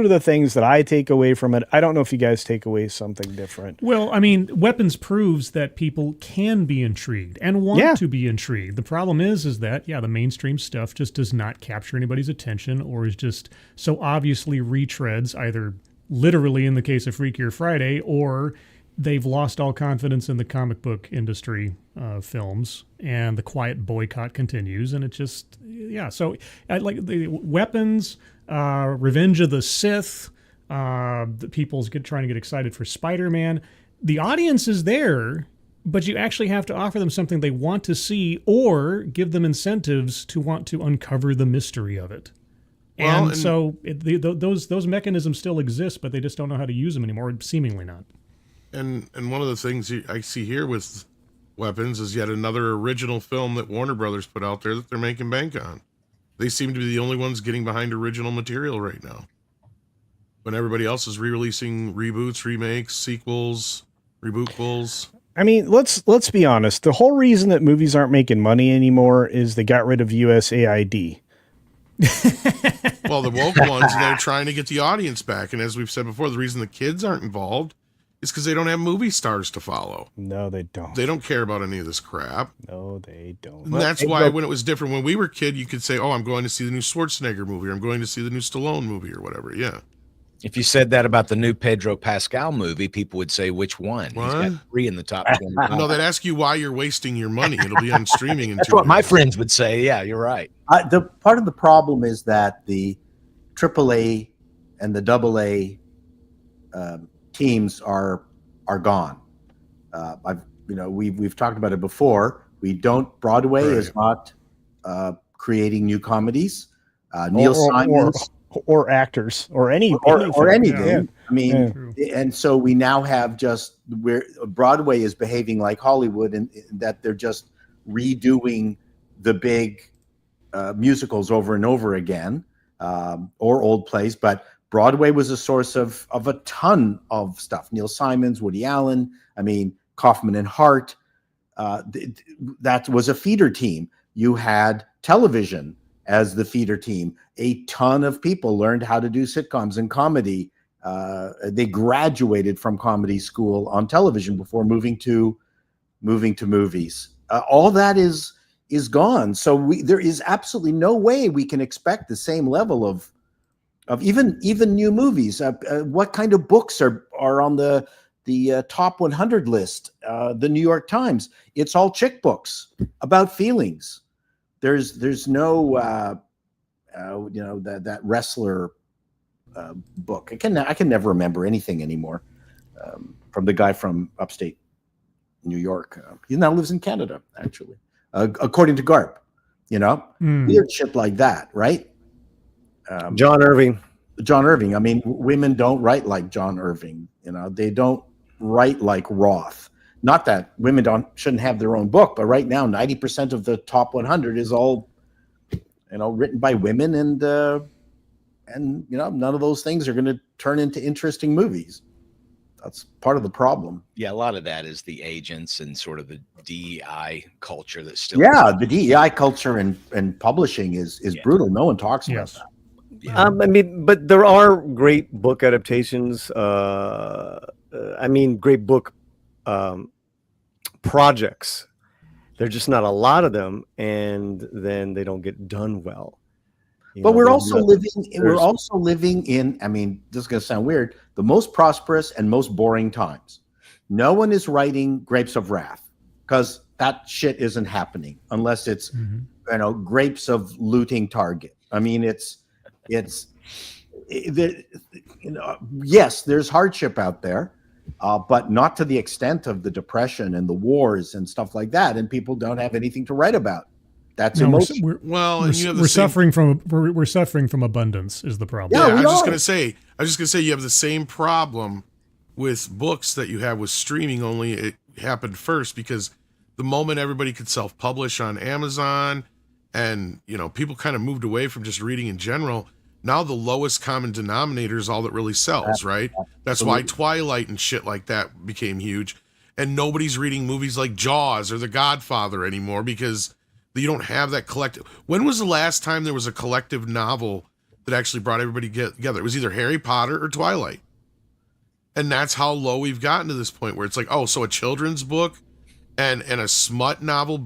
the things that I take away from it. I don't know if you guys take away something different. Well, I mean, Weapons proves that people can be intrigued and want to be intrigued. The problem is that, the mainstream stuff just does not capture anybody's attention, or is just so obviously retreads, either literally in the case of Freakier Friday, or they've lost all confidence in the comic book industry films, and the quiet boycott continues. And it just, so like the Weapons, Revenge of the Sith, the people's trying to get excited for Spider-Man. The audience is there, but you actually have to offer them something they want to see, or give them incentives to want to uncover the mystery of it. Well, And so those mechanisms still exist, but they just don't know how to use them anymore, seemingly not. And one of the things I see here with Weapons is yet another original film that Warner Brothers put out there that they're making bank on. They seem to be the only ones getting behind original material right now, when everybody else is re-releasing reboots, remakes, sequels, rebootfuls. I mean, let's be honest. The whole reason that movies aren't making money anymore is they got rid of USAID. Well, the woke ones, they're trying to get the audience back. And as we've said before, the reason the kids aren't involved is because they don't have movie stars to follow. No, they don't. They don't care about any of this crap. No, they don't. And that's why when it was different, when we were kid, you could say, oh, I'm going to see the new Schwarzenegger movie, or I'm going to see the new Stallone movie, or whatever. Yeah. If you said that about the new Pedro Pascal movie, people would say, which one? What? He's got 3 in the top 20. No, they'd ask you why you're wasting your money. It'll be on streaming in That's 2 what my weeks. friends would say. Yeah, you're right. The part of the problem is that the AAA and the AA teams are gone. We've talked about it before. Broadway Right. is not creating new comedies. Neil Simons or actors or anything. anything. Yeah. I mean, and so we now have where Broadway is behaving like Hollywood, and that they're just redoing the big musicals over and over again, or old plays. But Broadway was a source of a ton of stuff. Neil Simons, Woody Allen, Kaufman and Hart. That was a feeder team. You had television as the feeder team. A ton of people learned how to do sitcoms and comedy. They graduated from comedy school on television before moving to movies. All that is gone. So there is absolutely no way we can expect the same level of even new movies. What kind of books are on the top 100 list? The New York Times. It's all chick books about feelings. There's no that wrestler book. I can never remember anything anymore from the guy from upstate New York. He now lives in Canada, actually, according to Garp. Weird shit like that, right? John Irving. Women don't write like John Irving. They don't write like Roth. Not that women shouldn't have their own book, but right now 90% of the top 100 is all written by women, and none of those things are going to turn into interesting movies. That's part of the problem. Yeah, a lot of that is the agents and sort of the DEI culture that's still. Yeah, the DEI culture and publishing is brutal. No one talks about that. Yeah. But there are great book adaptations. Great book projects. There's just not a lot of them, and then they don't get done well. But we're there's also no- living. We're there's- also living in. I mean, this is going to sound weird. The most prosperous and most boring times. No one is writing Grapes of Wrath because that shit isn't happening unless it's grapes of looting Target. I mean, yes, there's hardship out there, but not to the extent of the depression and the wars and stuff like that. And people don't have anything to write about. That's No, emotion. and you have the we're same- suffering from abundance is the problem. Yeah, Yeah, we I was just are. gonna say you have the same problem with books that you have with streaming. Only it happened first because the moment everybody could self-publish on Amazon, and people kind of moved away from just reading in general. Now the lowest common denominator is all that really sells, right? That's why Twilight and shit like that became huge, and nobody's reading movies like Jaws or The Godfather anymore because you don't have that collective. When was the last time there was a collective novel that actually brought everybody together? It was either Harry Potter or Twilight. And that's how low we've gotten to this point where it's like, oh, so a children's book and a smut novel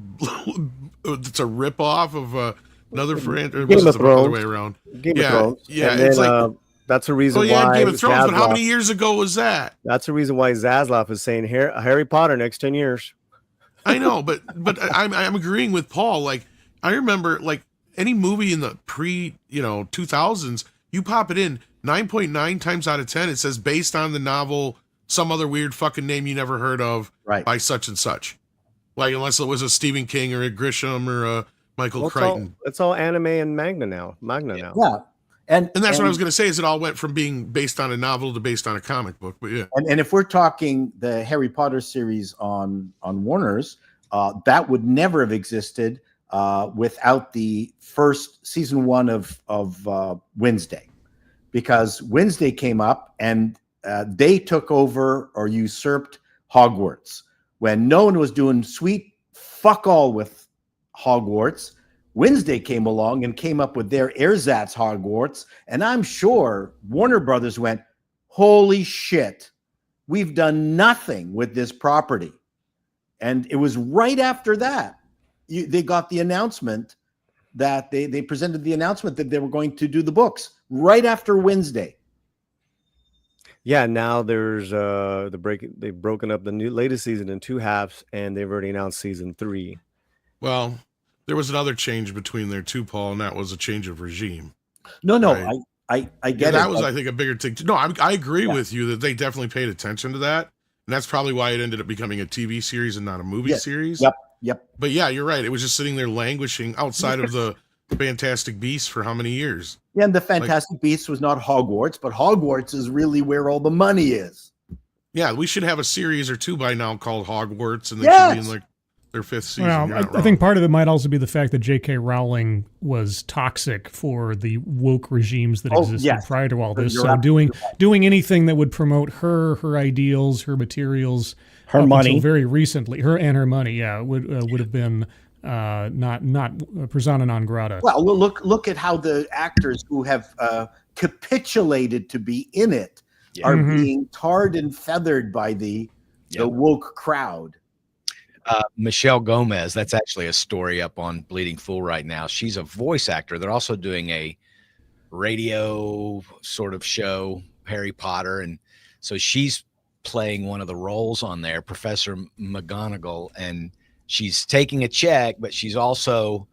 that's a ripoff of another franchise. Game of The other Thrones. way around. Game of Thrones. Yeah, And it's then, like, that's the reason oh yeah, why Game of Thrones, but how Zaslav- many years ago was that? That's the reason why Zaslav is saying Harry Potter next 10 years. I know, but I'm agreeing with Paul. Like, I remember, like, any movie in the pre 2000s, you pop it in 9.9 times out of 10, it says based on the novel, some other weird fucking name you never heard of, Right. by such and such. Like, unless it was a Stephen King or a Grisham or a Michael Crichton. It's all anime and Magna now. Yeah, and And that's what I was going to say, is it all went from being based on a novel to based on a comic book. But yeah. And if we're talking the Harry Potter series on Warner's, that would never have existed without the first season 1 of Wednesday, because Wednesday came up and they took over or usurped Hogwarts when no one was doing sweet fuck all with Hogwarts. Wednesday came along and came up with their ersatz Hogwarts, and I'm sure Warner Brothers went, holy shit, we've done nothing with this property. And it was right after that they got the announcement that they presented the announcement that they were going to do the books right after Wednesday. Yeah, now there's they've broken up the latest season in 2 halves, and they've already announced season 3. Well, there was another change between there too, Paul, and that was a change of regime. No, Right. I get That it. was, but- I think, a bigger thing. No, I agree with you that they definitely paid attention to that. And that's probably why it ended up becoming a TV series and not a movie Yes. series. Yep. But yeah, you're right. It was just sitting there languishing outside of the Fantastic Beasts for how many years? Yeah, and the Fantastic Beasts was not Hogwarts, but Hogwarts is really where all the money is. Yeah, we should have a series or 2 by now called Hogwarts, and they should be in Yes. like their 5th season. Well, You're I not wrong. think part of it might also be the fact that J.K. Rowling was toxic for the woke regimes that Oh, existed yes. prior to all this. You're So absolutely doing anything that would promote her ideals, her materials, Her up money. until very recently, her money, would have been not persona non grata. Well, look at how the actors who have capitulated to be in it are Mhm. being tarred and feathered by the woke crowd. Michelle Gomez, that's actually a story up on Bleeding Fool right now. She's a voice actor. They're also doing a radio sort of show, Harry Potter. And so she's playing one of the roles on there, Professor McGonagall. And she's taking a check, but she's also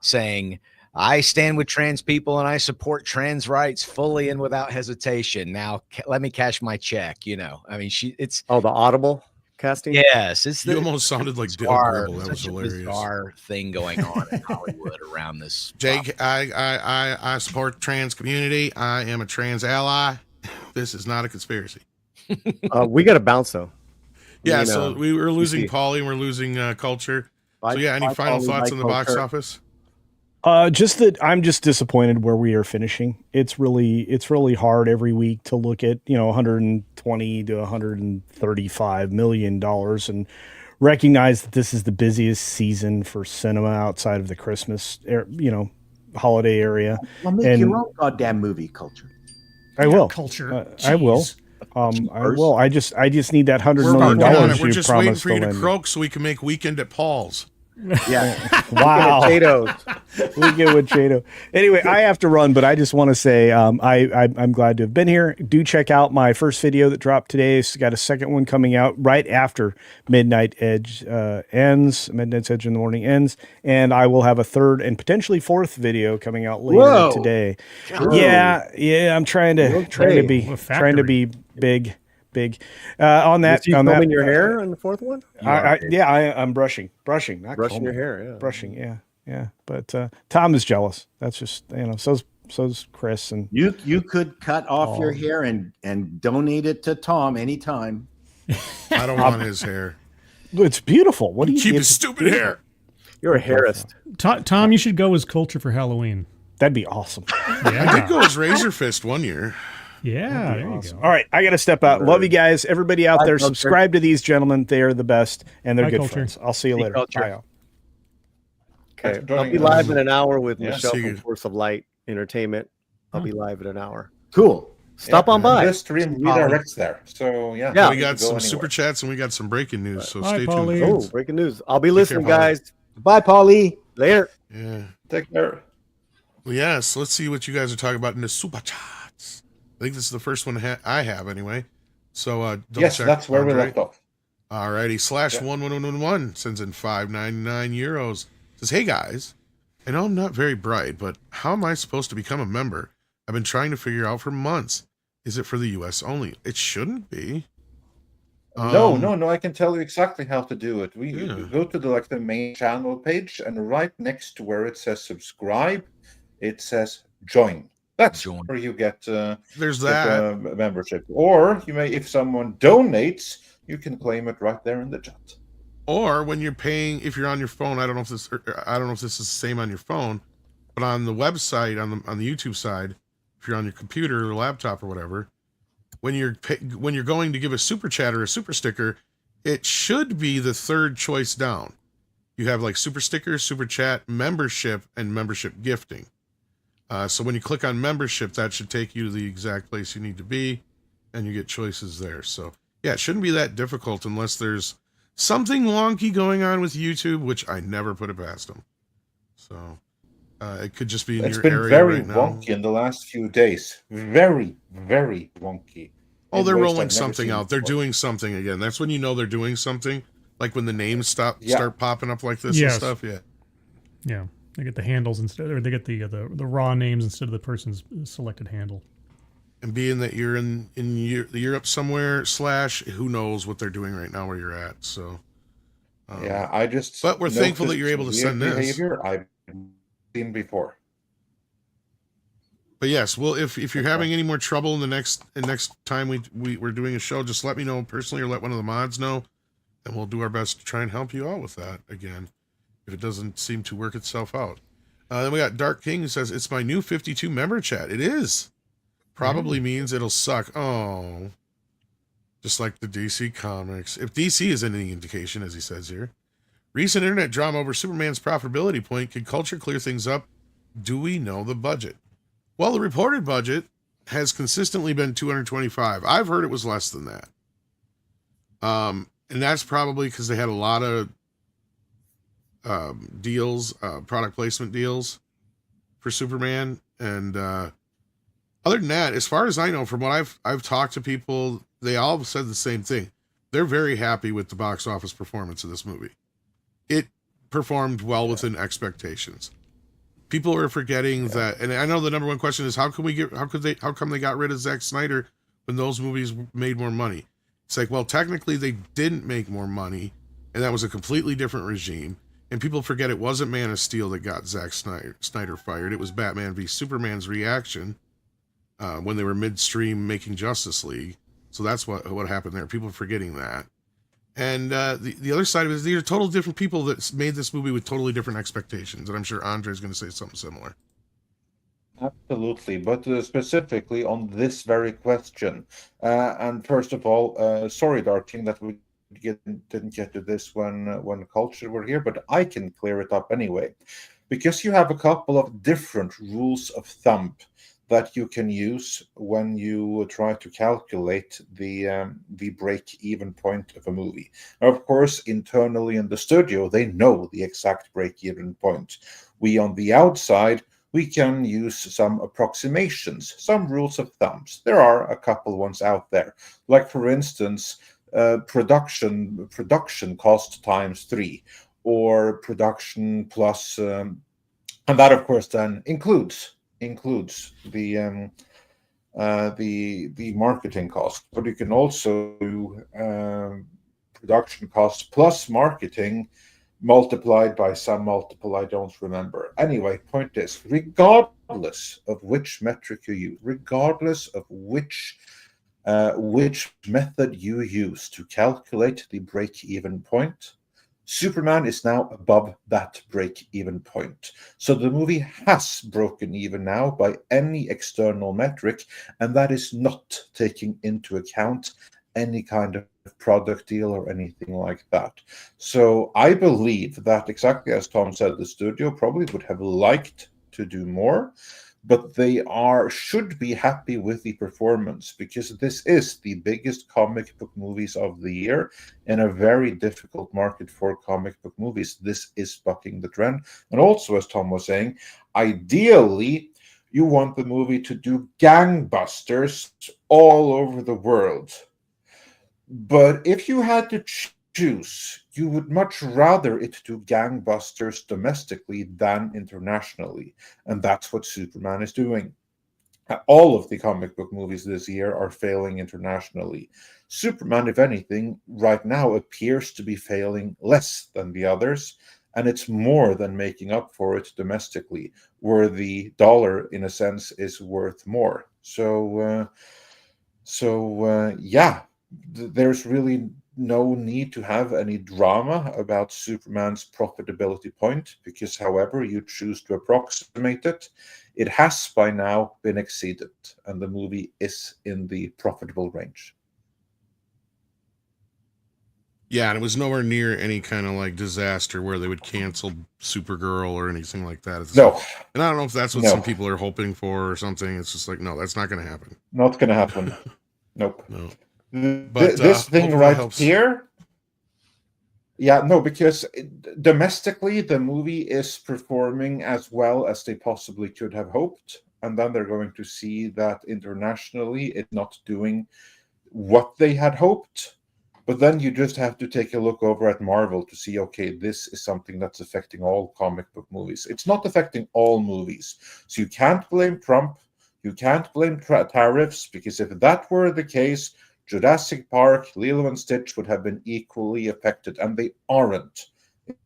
saying, I stand with trans people and I support trans rights fully and without hesitation. Now let me cash my check. I mean, it's Oh, the Audible casting? yes, it's You almost sounded like Dale Gribble. That was such a hilarious. bizarre thing going on in Hollywood around this. Jake, I support the trans community. I am a trans ally. This is not a conspiracy. We got to bounce, though. Yeah, You so know, we were losing see. Paulie and we're losing culture. Bye- So yeah, any bye, final Paulie, thoughts bye, on the box culture. office? Just that I'm just disappointed where we are finishing. It's really hard every week to look at 120 to 135 million dollars and recognize that this is the busiest season for cinema outside of the Christmas holiday area. Well, make And- your own goddamn movie culture. I will. Culture. I will. Jeez. I will. I just need that $100 We're million working on dollars it. We're you just waiting promised for you to to lend. croak so we can make Weekend at Paul's. Yeah. Wow. Potatoes. We get with Chato. Anyway, I have to run, but I just want to say I'm glad to have been here. Do check out my first video that dropped today. It's got a second one coming out right after Midnight Edge ends. Midnight's Edge in the morning ends, and I will have a third and potentially fourth video coming out later Whoa. today. Whoa. Yeah. I'm trying to be What a factory. big. On that, Is you combing your hair on the fourth one? I'm brushing, not Brushing your combing. hair, yeah. Brushing, yeah. But Tom is jealous. That's just so's Chris and You could cut off your hair and donate it to Tom anytime. I don't want his hair. it's beautiful. What do you Keep it's his stupid beautiful. hair. You're a hairist. Tom, you should go as Culture for Halloween. That'd be awesome. Yeah. I did go as Razor Fist one year. Yeah, there you Awesome. go. All right, I got to step out. Love you guys. Everybody out Bye, there, Culture. subscribe to these gentlemen. They are the best, and they're Bye, good Culture. friends. I'll see you Be later. Culture. Bye, y'all. Okay. Joining I'll be us. live in an hour with Yeah, Michelle see from you. Force of Light Entertainment. I'll Huh. be live in an hour. Cool. Stop on by. The stream redirects there. So yeah. Yeah. We you got can go some anywhere. super chats and we got some breaking news. So Bye, stay Paulie. tuned. Oh, breaking news. I'll be Take listening, care, Paulie. guys. Bye, Paulie. Later. Yeah. Take care. Well, yes. Let's see what you guys are talking about in the super chats. I think this is the first one I have anyway. So double Yes, check. that's where we Andre. left off. Alrighty, /1111 sends in 599 euros. Says, hey guys, I know I'm not very bright, but how am I supposed to become a member? I've been trying to figure out for months. Is it for the US only? It shouldn't be. No. I can tell you exactly how to do it. We Yeah. go to the main channel page, and right next to where it says subscribe, it says join. That's Join. where you get There's that. membership. Or you may, if someone donates, you can claim it right there in the chat. Or when you're paying, if you're on your phone, I don't know if this is the same on your phone, but on the website, on the YouTube side, if you're on your computer or laptop or whatever, when you're going to give a super chat or a super sticker, it should be the third choice down. You have like super sticker, super chat, membership, and membership gifting. So when you click on membership, that should take you to the exact place you need to be, and you get choices there. So yeah, it shouldn't be that difficult unless there's something wonky going on with YouTube, which I never put it past them. So it could just be in It's your been area very right now. wonky in the last few days. Very, very wonky. Oh, in they're ways rolling I've never something seen out. They're before. doing something again. That's when you know they're doing something. Like when the names start popping up like this Yes. and stuff. Yeah. Yeah, they get the handles instead, or they get the raw names instead of the person's selected handle. And being that you're in Europe somewhere, / who knows what they're doing right now where you're at. So Yeah, I just. but we're thankful that noticed you're able to weird send this. behavior I've seen before. But yes, well, if you're having any more trouble in the next time we're doing a show, just let me know personally or let one of the mods know, and we'll do our best to try and help you out with that again, if it doesn't seem to work itself out. Then we got Dark King who says, it's my new 52 member chat. It is. Probably means it'll suck. Oh. Just like the DC comics. If DC is any indication, as he says here. Recent internet drama over Superman's profitability point. Could Culture clear things up? Do we know the budget? Well, the reported budget has consistently been 225. I've heard it was less than that. And that's probably because they had a lot of deals, product placement deals for Superman. And other than that, as far as I know, from what I've talked to people, they all said the same thing. They're very happy with the box office performance of this movie. It performed well within expectations. People are forgetting that, and I know the number one question is how come they got rid of Zack Snyder when those movies made more money? It's like, well, technically they didn't make more money, and that was a completely different regime. And people forget it wasn't Man of Steel that got Zack Snyder fired. It was Batman v Superman's reaction when they were midstream making Justice League. So that's what happened there. People are forgetting that. And the other side of it is these are total different people that made this movie with totally different expectations. And I'm sure Andre's going to say something similar. Absolutely, but specifically on this very question. And first of all, sorry, Dark King, that we didn't get to this when Culture were here, but I can clear it up anyway. Because you have a couple of different rules of thumb that you can use when you try to calculate the break-even point of a movie. Now, of course, internally in the studio, they know the exact break-even point. We on the outside, we can use some approximations, some rules of thumbs. There are a couple ones out there, like for instance, production cost times 3, or production plus, and that of course then includes the marketing cost. But you can also do production cost plus marketing multiplied by some multiple I don't remember. Anyway, point is, regardless of which metric you use, regardless of which method you use to calculate the break-even point, Superman is now above that break-even point. So the movie has broken even now by any external metric, and that is not taking into account any kind of product deal or anything like that. So I believe that, exactly as Tom said, the studio probably would have liked to do more, but they should be happy with the performance, because this is the biggest comic book movies of the year in a very difficult market for comic book movies. This is bucking the trend. And also, as Tom was saying, ideally, you want the movie to do gangbusters all over the world. But if you had to choose, you would much rather it do gangbusters domestically than internationally. And that's what Superman is doing. All of the comic book movies this year are failing internationally. Superman, if anything, right now appears to be failing less than the others, and it's more than making up for it domestically, where the dollar, in a sense, is worth more. So yeah, there's really no need to have any drama about Superman's profitability point, because however you choose to approximate it, it has by now been exceeded, and the movie is in the profitable range. Yeah, and it was nowhere near any kind of like disaster where they would cancel Supergirl or anything like that. No. And I don't know if that's what No. some people are hoping for or something. It's just like, no, that's not going to happen. Not going to happen. Nope. No. But this thing right here, yeah, no, because domestically the movie is performing as well as they possibly could have hoped, and then they're going to see that internationally it's not doing what they had hoped. But then you just have to take a look over at Marvel to see, okay, this is something that's affecting all comic book movies. It's not affecting all movies. So you can't blame Trump, you can't blame tariffs, because if that were the case, Jurassic Park, Lilo and Stitch would have been equally affected, and they aren't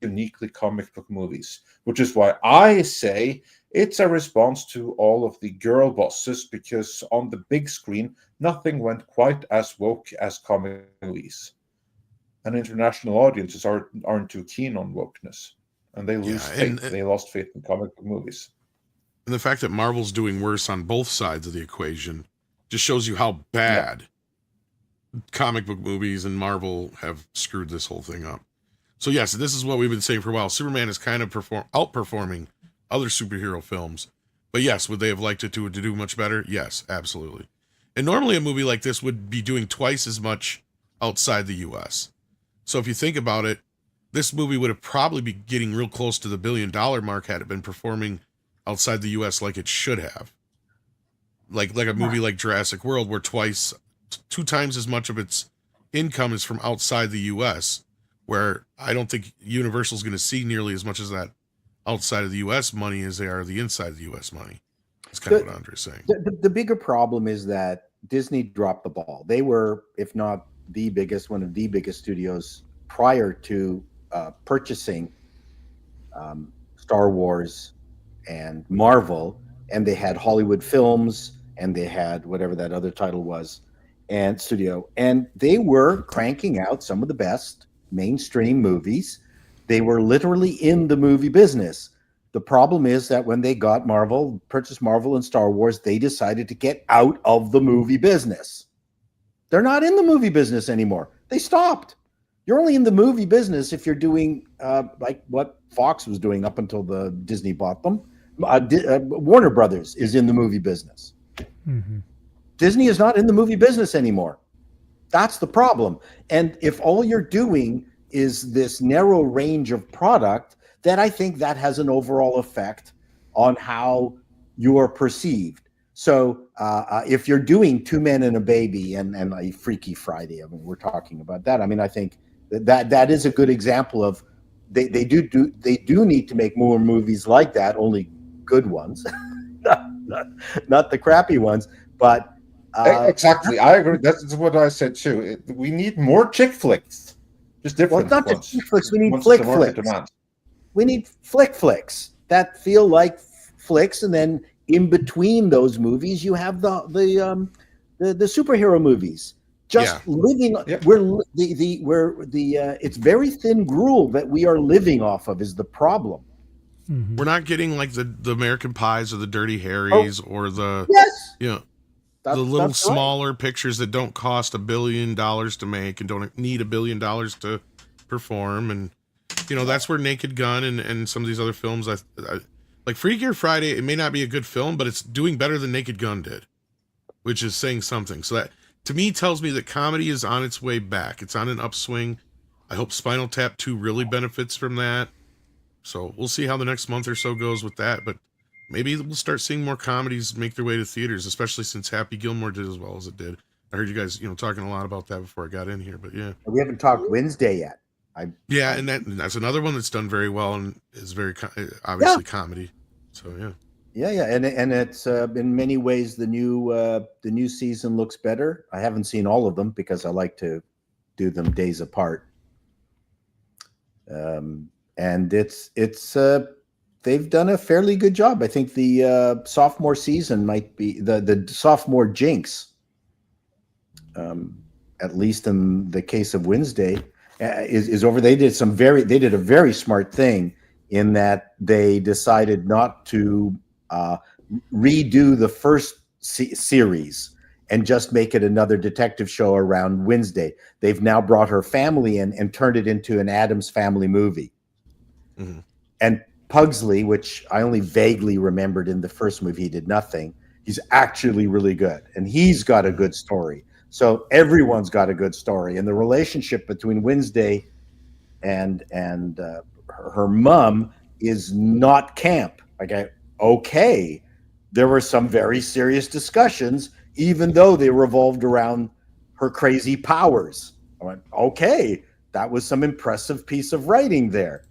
uniquely comic book movies, which is why I say it's a response to all of the girl bosses, because on the big screen, nothing went quite as woke as comic movies. And international audiences aren't too keen on wokeness, and they lose faith. They lost faith in comic book movies. And the fact that Marvel's doing worse on both sides of the equation just shows you how bad comic book movies and Marvel have screwed this whole thing up. So yes, this is what we've been saying for a while. Superman is kind of outperforming other superhero films. But yes, would they have liked it to do much better? Yes, absolutely. And normally a movie like this would be doing twice as much outside the US. So if you think about it, this movie would have probably be getting real close to the $1 billion mark had it been performing outside the US like it should have. Like a movie like Jurassic World, where 2 times as much of its income is from outside the US, where I don't think Universal's going to see nearly as much as that outside of the US money as they are the inside of the US money. That's kind of what Andre's saying. The bigger problem is that Disney dropped the ball. They were, if not the biggest, one of the biggest studios prior to purchasing Star Wars and Marvel, and they had Hollywood Films, and they had whatever that other title was, and studio, and they were cranking out some of the best mainstream movies. They were literally in the movie business. The problem is that when they got Marvel, purchased Marvel and Star Wars, they decided to get out of the movie business. They're not in the movie business anymore. They stopped. You're only in the movie business if you're doing like what Fox was doing up until the Disney bought them, Warner Brothers is in the movie business. Mm-hmm. Disney is not in the movie business anymore. That's the problem. And if all you're doing is this narrow range of product, then I think that has an overall effect on how you are perceived. So if you're doing Two Men and a Baby and a Freaky Friday, I mean, we're talking about that. I mean, I think that is a good example of they do need to make more movies like that, only good ones, not the crappy ones. But exactly, I agree. That's what I said too. We need more chick flicks, just different not ones. just chick flicks. We need Ones flick the market flicks. demands. We need flicks that feel like flicks, and then in between those movies, you have the superhero movies. Just living, it's very thin gruel that we are living off of is the problem. Mm-hmm. We're not getting like the American Pies or the Dirty Harrys or the the little smaller pictures that don't cost $1 billion to make and don't need $1 billion to perform. And that's where Naked Gun and some of these other films, I like Freakier Friday. It may not be a good film, but it's doing better than Naked Gun did, which is saying something. So that to me tells me that comedy is on its way back. It's on an upswing. I hope Spinal Tap 2 really benefits from that. So we'll see how the next month or so goes with that. But maybe we'll start seeing more comedies make their way to theaters, especially since Happy Gilmore did as well as it did. I heard you guys, talking a lot about that before I got in here. But yeah, we haven't talked Wednesday yet. And that's another one that's done very well and is very obviously comedy. So yeah, and it's in many ways the new season looks better. I haven't seen all of them because I like to do them days apart. And it's they've done a fairly good job. I think the sophomore season might be the sophomore jinx, at least in the case of Wednesday, is over. They did a very smart thing in that they decided not to redo the first series and just make it another detective show around Wednesday. They've now brought her family in and turned it into an Addams Family movie. Mm-hmm. And Pugsley, which I only vaguely remembered in the first movie, he did nothing. He's actually really good, and he's got a good story. So everyone's got a good story, and the relationship between Wednesday and her mom is not camp. Okay, there were some very serious discussions, even though they revolved around her crazy powers. I went, okay, that was some impressive piece of writing there.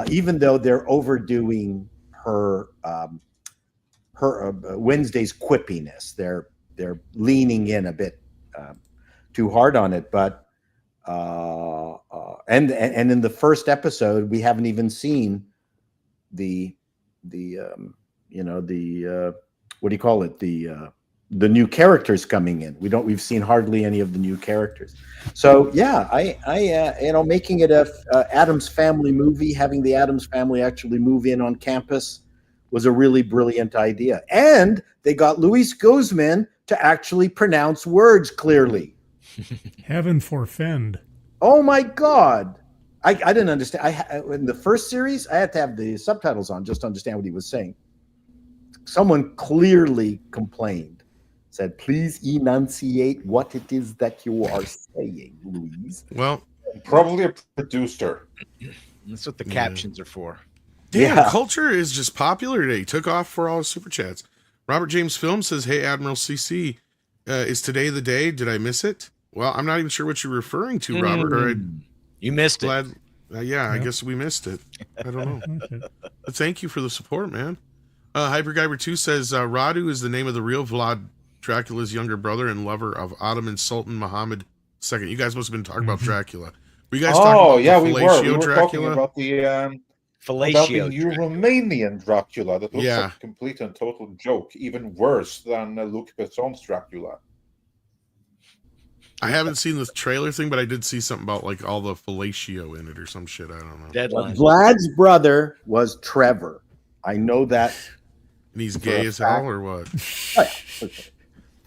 Even though they're overdoing her Wednesday's quippiness, they're leaning in a bit too hard on it. But and in the first episode, we haven't even seen the what do you call it, the new characters coming in. We've seen hardly any of the new characters. So yeah, I making it a Addams Family movie, having the Addams Family actually move in on campus was a really brilliant idea. And they got Luis Guzman to actually pronounce words clearly. Heaven forfend. Oh my God. I didn't understand. In the first series, I had to have the subtitles on just to understand what he was saying. Someone clearly complained, said, please enunciate what it is that you are saying, Luis. Well, probably a producer. That's what the captions are for. Damn, culture is just popular today. Took off for all super chats. Robert James Film says, hey, Admiral CC, is today the day? Did I miss it? Well, I'm not even sure what you're referring to, Robert. You missed it. I guess we missed it. I don't know. But thank you for the support, man. Hyperguyber 2 says, Radu is the name of the real Vlad Dracula's younger brother and lover of Ottoman Sultan Muhammad II. You guys must have been talking about Dracula. Were you guys talking about the fellatio Dracula? Talking about the Romanian Dracula that looks like a complete and total joke, even worse than Luc Besson's Dracula. I haven't seen the trailer thing, but I did see something about like all the fellatio in it or some shit. I don't know. Deadline. Vlad's brother was Trevor. I know that. And he's gay as hell, or what? Oh, yeah,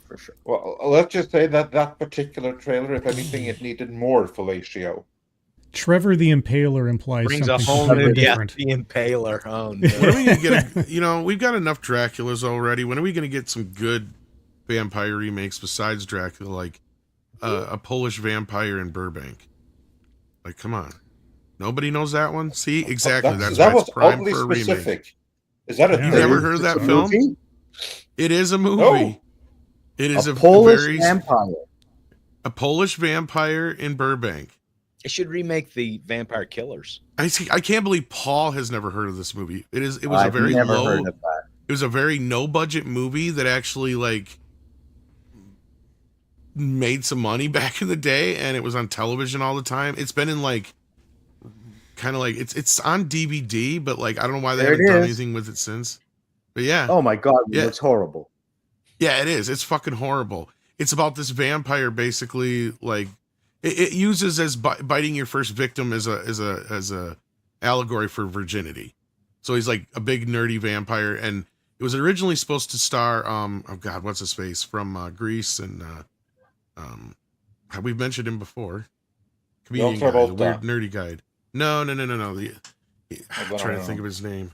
for sure. Well, let's just say that particular trailer, if anything, it needed more fellatio. Trevor the Impaler implies Brings a something whole completely new different. the Impaler. Oh, When no. are we gonna get we've got enough Draculas already. When are we gonna get some good vampire remakes besides Dracula, like a Polish vampire in Burbank? Like, come on. Nobody knows that one? See? Exactly. That's that why was it's prime oddly for a remake. specific. Is that a Yeah. You thing? never heard of It's that a film? movie? It is a movie. No. It is A a Polish very vampire. a Polish vampire in Burbank. They should remake the Vampire Killers. I can't believe Paul has never heard of this movie. It was I've a very never low heard of that. it was a very no budget movie that actually like made some money back in the day, and it was on television all the time. It's been in like kind of like it's on DVD, but like I don't know why they There it haven't done is. anything with it since. But yeah. Oh my God, it Yeah. looks horrible. Yeah, it is. It's fucking horrible. It's about this vampire basically like it uses as biting your first victim as a allegory for virginity. So he's like a big nerdy vampire, and it was originally supposed to star oh god, what's his face from Greece, and we've mentioned him before. Comedian guy, the weird nerdy guy. No. I'm trying to think of his name.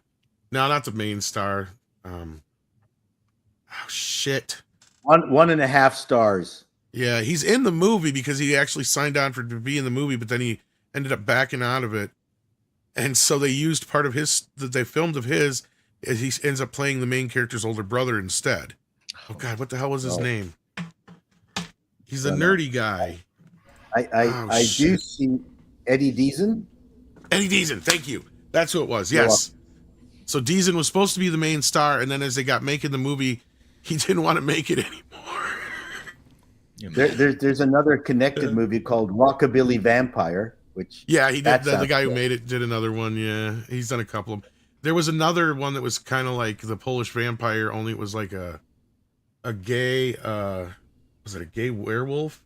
No, not the main star. Oh shit. 1.5 stars. Yeah, he's in the movie because he actually signed on to be in the movie, but then he ended up backing out of it. And so they used part of his that they filmed of his, and he ends up playing the main character's older brother instead. Oh god, what the hell was his name? He's a nerdy guy. I do shit. see Eddie Deason. Eddie Deason, thank you. That's who it was. Yes. So Deason was supposed to be the main star, and then as they got making the movie, he didn't want to make it anymore. There's another connected movie called Rockabilly Vampire, which Yeah, he did. The sounds guy who good. made it did another one. Yeah, he's done a couple of them. There was another one that was kind of like the Polish vampire, only it was like a gay. Was it a gay werewolf?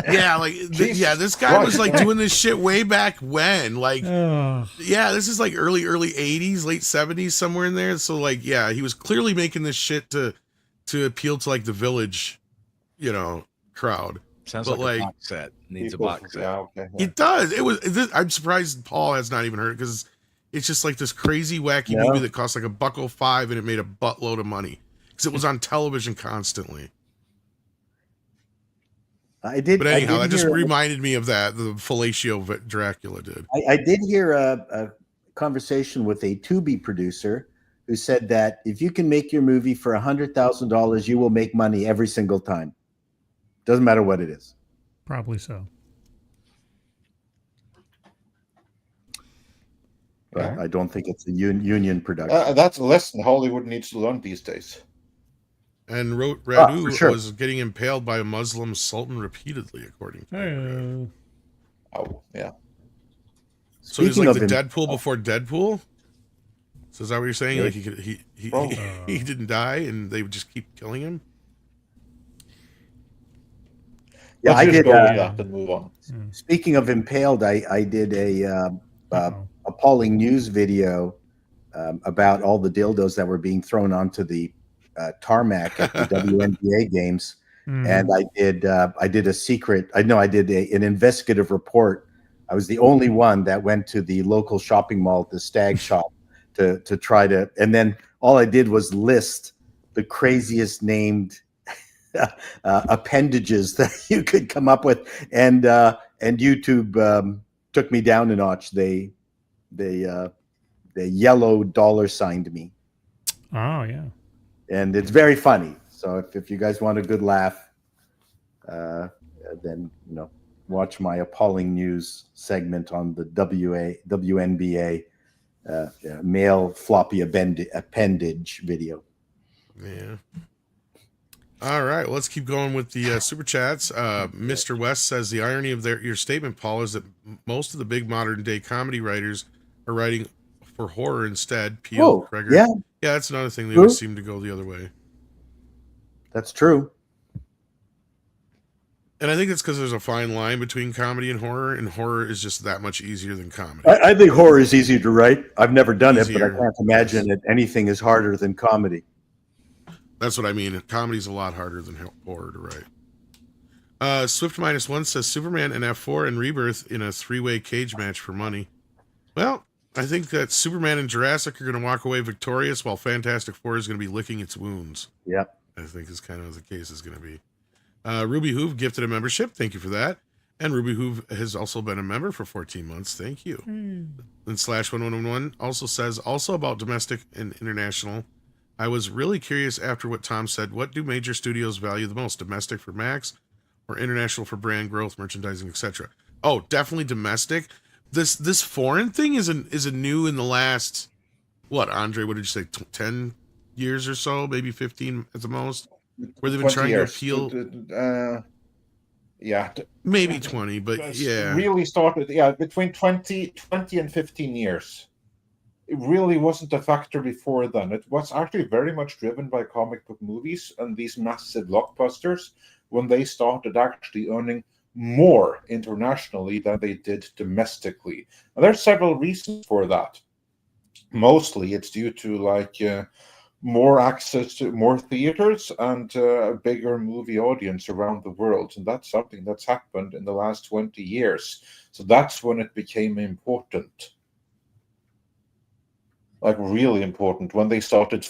Yeah, like this guy was like doing this shit way back when. Like, Oh, yeah, this is like early 80s, late 70s, somewhere in there. So like, yeah, he was clearly making this shit to appeal to like the village, crowd. Sounds But, like a like, box set. Needs a box set. Yeah, okay. Yeah. It does. I'm surprised Paul has not even heard it because it's just like this crazy wacky movie that cost like $1.05 and it made a buttload of money because it was on television constantly. I did. But anyhow, I did that just hear, reminded me of that the fellatio Dracula did. I did hear a conversation with a Tubi producer who said that if you can make your movie for $100,000, you will make money every single time. Doesn't matter what it is. probably so. But I don't think it's a union production. That's a lesson Hollywood needs to learn these days. And Radu for sure. was getting impaled by a Muslim sultan repeatedly, according to him. Oh, yeah. So he's Speaking like of the him- Deadpool before Deadpool. So is that what you're saying? Yeah. Like he didn't die, and they would just keep killing him. Yeah, Let's I just did. go with that and move on. Speaking of impaled, I did a appalling news video about all the dildos that were being thrown onto the tarmac at the WNBA games, and I did a secret. I did an investigative report. I was the only one that went to the local shopping mall, the Stag Shop, to try to. And then all I did was list the craziest named appendages that you could come up with, and YouTube took me down a notch. They yellow dollar signed me, Oh, yeah. and it's very funny. So if you guys want a good laugh, then watch my appalling news segment on the WNBA male floppy appendage video. Yeah. All right, well, let's keep going with the super chats. Mr. West says the irony of your statement, Paul, is that most of the big modern day comedy writers are writing for horror instead. Peel, Kreger. Yeah, that's another thing. They True. always seem to go the other way. that's true. And I think it's because there's a fine line between comedy and horror is just that much easier than comedy. I think horror is easier to write. I've never done it, but I Easier. can't imagine that anything is harder than comedy. That's what I mean. Comedy's a lot harder than horror to write. Swift minus one says Superman and F4 and Rebirth in a 3-way cage match for money. Well, I think that Superman and Jurassic are going to walk away victorious, while Fantastic Four is going to be licking its wounds. Yep. I think is kind of the case is going to be. Ruby Hoove gifted a membership. Thank you for that. And Ruby Hoove has also been a member for 14 months. Thank you. And /1111 also says, also about domestic and international. I was really curious after what Tom said. What do major studios value the most? Domestic for Max or international for brand growth, merchandising, etc.? Oh, definitely domestic. This foreign thing is a new in the last, what, Andre, what did you say, 10 years or so, maybe 15 at the most, where they've been 20 trying years. to appeal. Yeah. Maybe 20, but yeah. Really started, between 20 and 15 years. It really wasn't a factor before then. It was actually very much driven by comic book movies and these massive blockbusters when they started actually earning more internationally than they did domestically. And there's several reasons for that. Mostly it's due to more access to more theaters and a bigger movie audience around the world. And that's something that's happened in the last 20 years. So that's when it became important. Like really important when they started.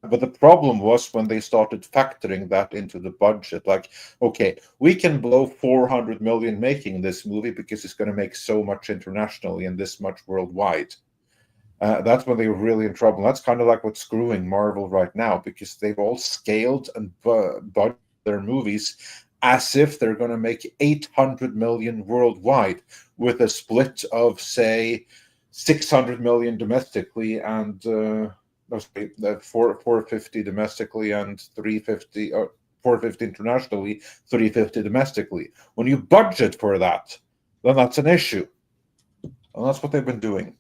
But the problem was when they started factoring that into the budget. Like, okay, we can blow 400 million making this movie because it's going to make so much internationally and this much worldwide. That's when they were really in trouble. That's kind of like what's screwing Marvel right now, because they've all scaled and budgeted their movies as if they're going to make 800 million worldwide, with a split of, say, 600 million domestically and 450 domestically and 350 or 450 internationally, 350 domestically. When you budget for that, then that's an issue. And that's what they've been doing.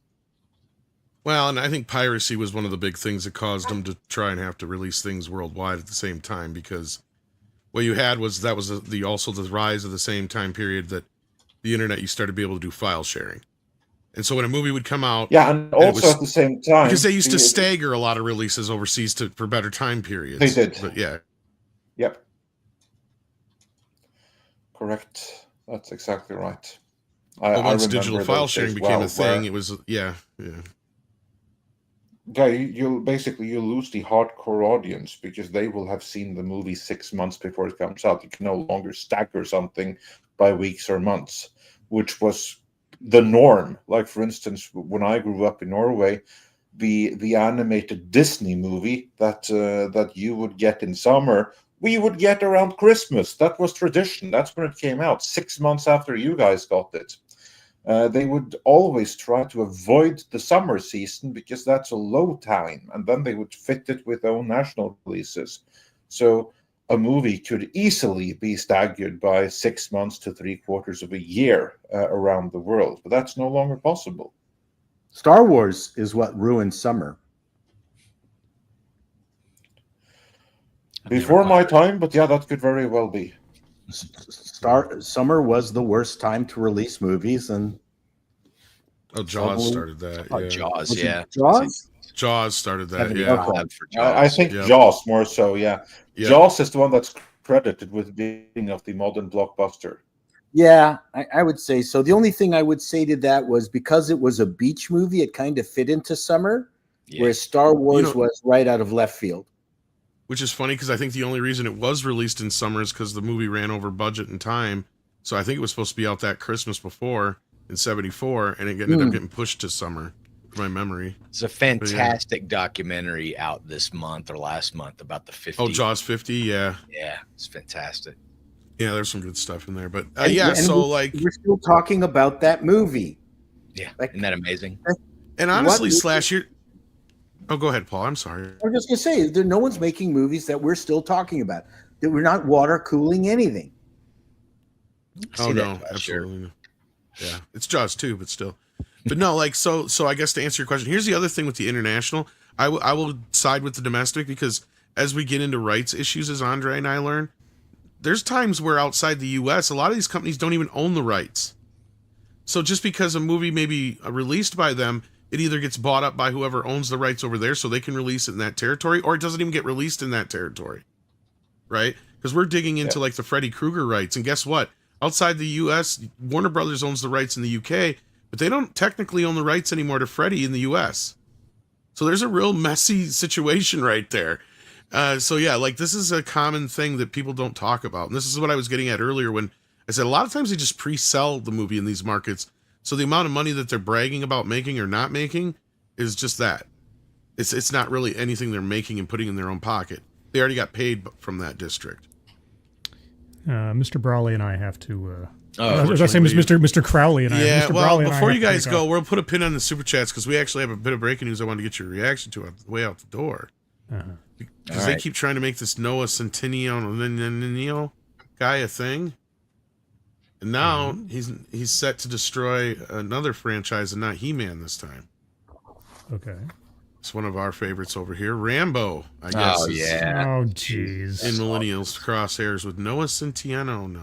Well, and I think piracy was one of the big things that caused them to try and have to release things worldwide at the same time, because what you had was also the rise of the same time period that the internet, you started to be able to do file sharing. And so when a movie would come out, and also at the same time, because they used to stagger a lot of releases overseas for better time periods. They did, but yeah, yep, correct. That's exactly right. Once digital file sharing became a thing, it was yeah. You'll lose the hardcore audience because they will have seen the movie 6 months before it comes out. You can no longer stagger something by weeks or months, which was the norm. Like, for instance, when I grew up in Norway, the animated Disney movie that you would get in summer, we would get around Christmas. That was tradition. That's when it came out, 6 months after you guys got it. They would always try to avoid the summer season because that's a low time, and then they would fit it with their own national releases. So a movie could easily be staggered by 6 months to 3/4 of a year around the world, but that's no longer possible. Star Wars is what ruined summer. Before my time, but yeah, that could very well be. Summer was the worst time to release movies, and Jaws started that. Oh, Jaws, yeah. Jaws started that. I think Jaws more so. Yeah, Jaws is the one that's credited with being of the modern blockbuster. Yeah, I would say so. The only thing I would say to that was because it was a beach movie, it kind of fit into summer, whereas Star Wars was right out of left field. Which is funny because I think the only reason it was released in summer is because the movie ran over budget and time. So I think it was supposed to be out that Christmas before in '74, and it ended up getting pushed to summer, from my memory. It's a fantastic documentary out this month or last month about the 50. Oh, Jaws 50, yeah. Yeah, it's fantastic. Yeah, there's some good stuff in there. But we're still talking about that movie. Yeah, isn't that amazing? And honestly, Slash, oh, go ahead, Paul. I'm sorry. I was just going to say, no one's making movies that we're still talking about, that we're not water cooling anything. Oh, no, absolutely. Sure. Yeah, it's Jaws too, but still. But no, so I guess to answer your question, here's the other thing with the international. I will side with the domestic, because as we get into rights issues, as Andre and I learn, there's times where outside the U.S., a lot of these companies don't even own the rights. So just because a movie may be released by them, it either gets bought up by whoever owns the rights over there so they can release it in that territory, or it doesn't even get released in that territory, right? because we're digging into like the Freddy Krueger rights. And guess what? Outside the U.S., Warner Brothers owns the rights in the U.K., but they don't technically own the rights anymore to Freddy in the U.S. So there's a real messy situation right there. So yeah, like this is a common thing that people don't talk about. And this is what I was getting at earlier when I said a lot of times they just pre-sell the movie in these markets. So the amount of money that they're bragging about making or not making is just that. It's not really anything they're making and putting in their own pocket. They already got paid from that district. Mr. Brawley and I have to. Oh, as I say, Mr. Crowley and I. Yeah, Mr. well, Brawley and I before have you to guys take go, off. we'll put a pin on the super chats because we actually have a bit of breaking news I want to get your reaction to on the way out the door. Because they keep trying to make this Noah Centineo guy a thing. And now he's set to destroy another franchise and not He-Man this time. Okay. It's one of our favorites over here. Rambo, I guess. Oh, yeah. Oh, jeez. In Millennials crosshairs with Noah Centineo. No.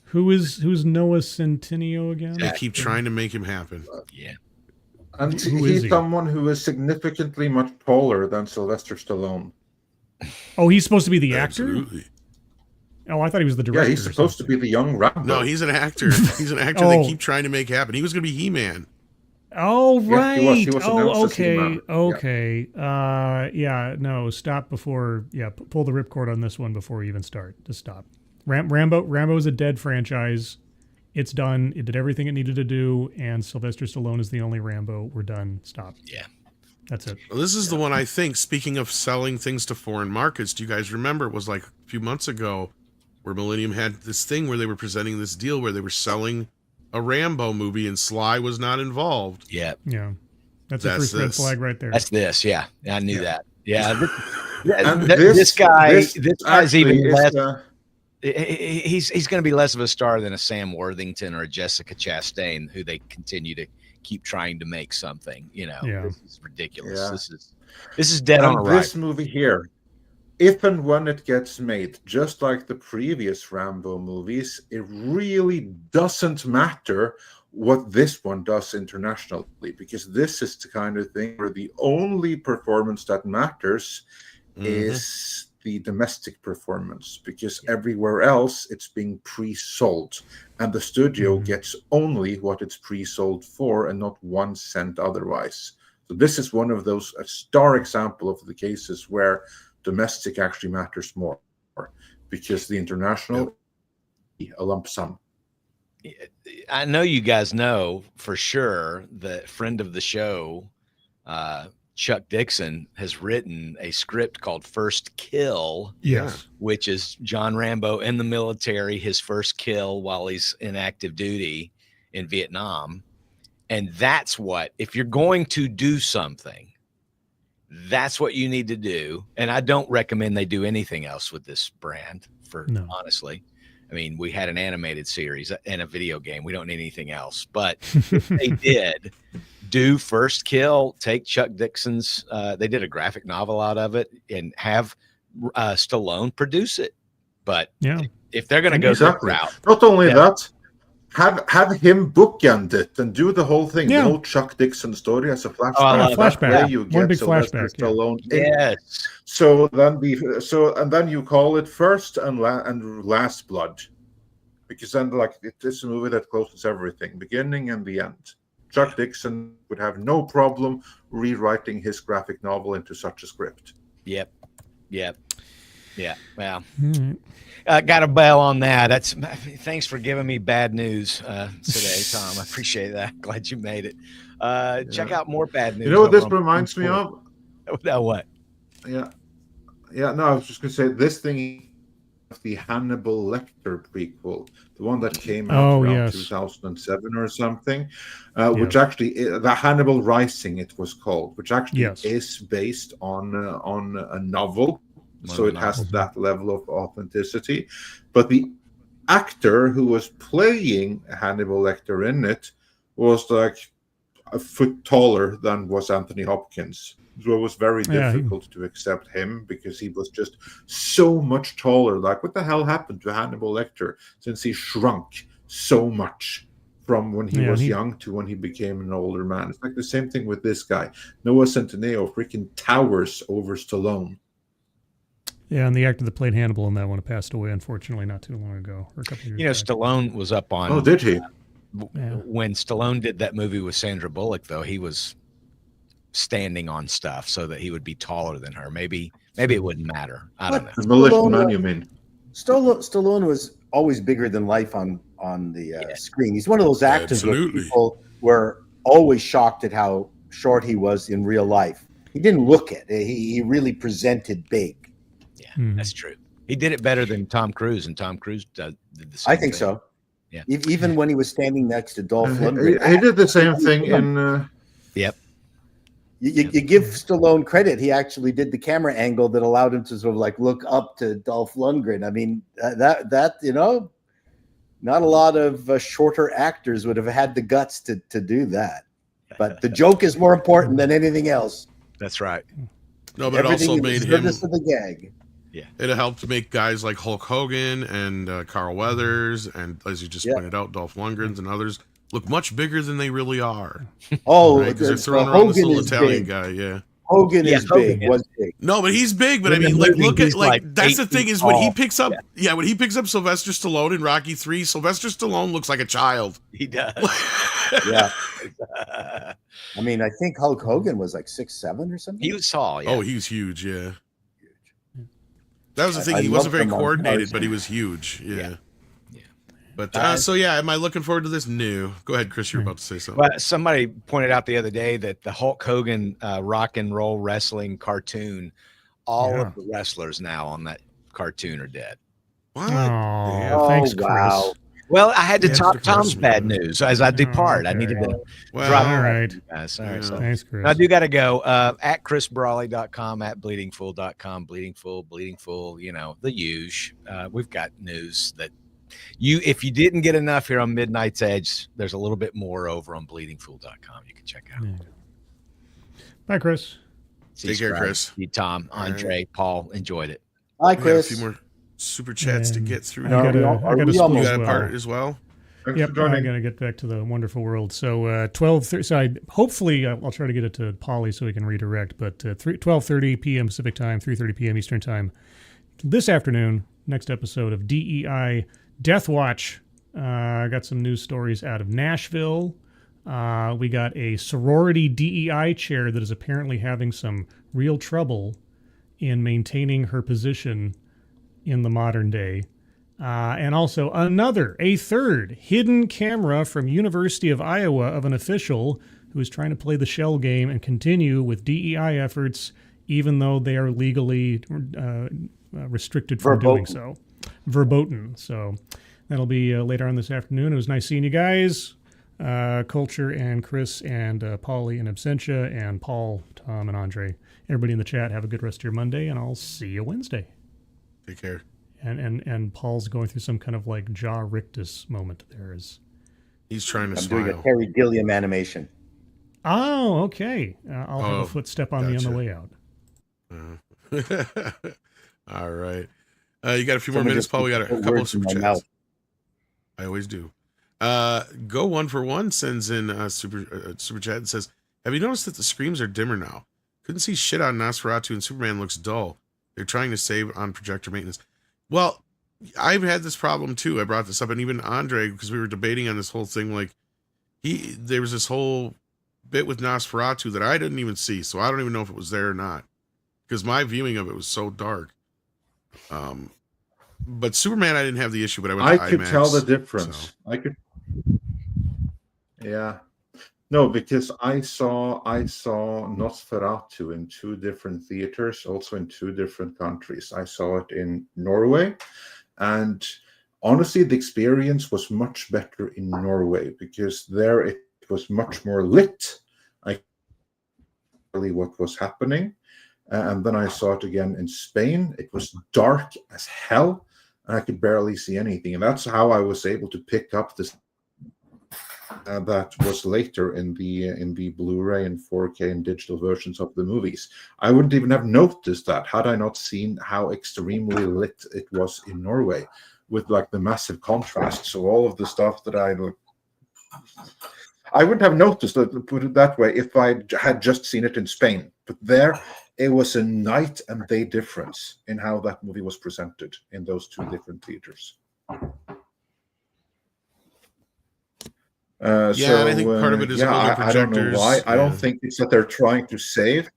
Who's Noah Centineo again? They keep trying to make him happen. Yeah. And Who is he's he? someone who is significantly much taller than Sylvester Stallone. Oh, he's supposed to be the actor? Absolutely. Oh, I thought he was the director. Yeah, he's supposed to be the young Rambo. No, he's an actor. He's an actor they keep trying to make happen. He was going to be He-Man. Oh, right. Yeah, he was announced as okay. He-Man. Okay. No, stop before. Yeah, pull the ripcord on this one before you even start. Just stop. Rambo is a dead franchise. It's done. It did everything it needed to do, and Sylvester Stallone is the only Rambo. We're done. Stop. Yeah. That's it. Well, this is the one I think, speaking of selling things to foreign markets, do you guys remember it was like a few months ago where Millennium had this thing where they were presenting this deal where they were selling a Rambo movie and Sly was not involved. Yeah. Yeah. That's a first red flag right there. That's this. Yeah. I knew that. Yeah. And This guy's actually even is, less. He's going to be less of a star than a Sam Worthington or a Jessica Chastain, who they continue to keep trying to make something. This is ridiculous. Yeah. This is dead on And arrival. this movie here, if and when it gets made, just like the previous Rambo movies, it really doesn't matter what this one does internationally, because this is the kind of thing where the only performance that matters is the domestic performance, because everywhere else it's being pre-sold, and the studio gets only what it's pre-sold for and not 1 cent otherwise. So this is one of those, a star example of the cases where domestic actually matters more, because the international, a lump sum. I know you guys know for sure the friend of the show, Chuck Dixon, has written a script called First Kill. Yes. Which is John Rambo in the military, his first kill while he's in active duty in Vietnam. And that's what, if you're going to do something, that's what you need to do. And I don't recommend they do anything else with this brand, honestly. I mean, we had an animated series and a video game. We don't need anything else. But if they did do First Kill, take Chuck Dixon's, they did a graphic novel out of it, and have Stallone produce it. But if they're going to go that route. Not only that, have him bookend it and do the whole thing. Yeah. The whole Chuck Dixon story as a flashback. Flashback. You One big Sylvester flashback. Stallone Yes. So then you call it First and Last Blood, because then it's a movie that closes everything, beginning and the end. Chuck Dixon would have no problem rewriting his graphic novel into such a script. Yep. Well, got a bell on that. Thanks for giving me bad news today, Tom. I appreciate that. Glad you made it. Check out more bad news. You know what this reminds me of? What? Yeah. No, I was just gonna say this thing. The Hannibal Lecter prequel, the one that came out around 2007 or something, which actually, the Hannibal Rising it was called, which actually is based on a novel, so it has that level of authenticity. But the actor who was playing Hannibal Lecter in it was like a foot taller than was Anthony Hopkins. So it was very difficult to accept him, because he was just so much taller. Like, what the hell happened to Hannibal Lecter since he shrunk so much from when he was young to when he became an older man? It's like the same thing with this guy. Noah Centineo freaking towers over Stallone. Yeah, and the actor that played Hannibal in that one passed away, unfortunately, not too long ago, or a couple years You know, back. Stallone was up on. Oh, did he? Yeah. When Stallone did that movie with Sandra Bullock, though, he was standing on stuff so that he would be taller than her. Maybe it wouldn't matter. I don't know. The Militia Stallone, Man, you mean? Stallone was always bigger than life on the screen. He's one of those actors where Absolutely. people were always shocked at how short he was in real life. He didn't look it. He really presented big. Yeah, Hmm. that's true. He did it better than Tom Cruise, and Tom Cruise did the same I think thing. so. Yeah. Even when he was standing next to Dolph He Lundgren, did the same thing in. Yep. you give Stallone credit. He actually did the camera angle that allowed him to sort of like look up to Dolph Lundgren. I mean, that not a lot of shorter actors would have had the guts to do that. But the joke is more important than anything else. That's right. No, but it also made him. Service of the gag. It helped make guys like Hulk Hogan and Carl Weathers and, as you just pointed out, Dolph Lundgren and others look much bigger than they really are. Oh, because they're throwing around this Hogan little is Italian big. guy. Yeah. Hogan is Hogan big. Was big. No, but he's big. But In I the mean, like, movie, look at he's like that's the 8 thing feet is when he tall. picks up, when he picks up Sylvester Stallone in Rocky 3, Sylvester Stallone looks like a child. He does. Yeah. I mean, I think Hulk Hogan was like 6'7" or something. He was tall. Yeah. Oh, he was huge. Yeah. That was the thing. I He wasn't loved very him on coordinated, Tarzan. but he was huge. Yeah. Yeah. But so yeah, am I looking forward to this new? Go ahead, Chris. You're about to say something. Well, somebody pointed out the other day that the Hulk Hogan rock and roll wrestling cartoon, all of the wrestlers now on that cartoon are dead. What? Oh, thanks, Chris. wow. Well, I had to Yeah, top it's Tom's depressing, bad man. news as I depart. I okay. needed to Well, drop all that right. to you guys. Sorry, Yeah. so. Thanks, Chris. I do got to go at chrisbrawley.com, at bleedingfool.com, bleedingfool, you know, the huge. We've got news that if you didn't get enough here on Midnight's Edge, there's a little bit more over on bleedingfool.com. You can check out. Yeah. Bye, Chris. Take care, Chris. See Tom, Andre, Paul, enjoyed it. Hi, We got a Chris. few more super chats to And get through. I here. got we a school almost You as got a well. part as well. Thanks Yep, for joining. I got to get back to the wonderful world. So 12:30. So hopefully I'll try to get it to Polly so we can redirect. But 12:30 p.m. Pacific time, 3:30 p.m. Eastern time this afternoon. Next episode of DEI Death Watch. I got some news stories out of Nashville. We got a sorority DEI chair that is apparently having some real trouble in maintaining her position in the modern day. And also a third hidden camera from University of Iowa of an official who is trying to play the shell game and continue with DEI efforts, even though they are legally restricted from doing so. Verboten. So that'll be later on this afternoon. It was nice seeing you guys. Culture and Chris and Paulie and Absentia and Paul, Tom and Andre. Everybody in the chat, have a good rest of your Monday, and I'll see you Wednesday. Take care. And Paul's going through some kind of like jaw rictus moment there. He's trying to I'm doing a smile. Terry Gilliam animation. Oh, okay. I'll have a footstep on me on the gotcha. way out. All right. You got a few more Someone minutes, just Paul. We got a put couple of words in super my chats. mouth. I always do. Go One for One sends in super chat and says, "Have you noticed that the screams are dimmer now? Couldn't see shit on Nosferatu and Superman looks dull. They're trying to save on projector maintenance." Well, I've had this problem too. I brought this up, and even Andre, because we were debating on this whole thing. Like, there was this whole bit with Nosferatu that I didn't even see, so I don't even know if it was there or not, because my viewing of it was so dark. But Superman, I didn't have the issue, but I went to I could IMAX, tell the difference. so. I could. Yeah. No, because I saw Nosferatu in 2 different theaters, also in 2 different countries. I saw it in Norway, and honestly, the experience was much better in Norway because there it was much more lit. I really what was happening, and then I saw it again in Spain. It was dark as hell, and I could barely see anything, and that's how I was able to pick up this. That was later in the Blu-ray and 4K and digital versions of the movies. I wouldn't even have noticed that had I not seen how extremely lit it was in Norway, with like the massive contrast. So all of the stuff that I wouldn't have noticed, put it that way, if I had just seen it in Spain. But there, it was a night and day difference in how that movie was presented in those two different theaters. Yeah, and I think part of it is older I don't know why. projectors. I don't think it's that they're trying to save.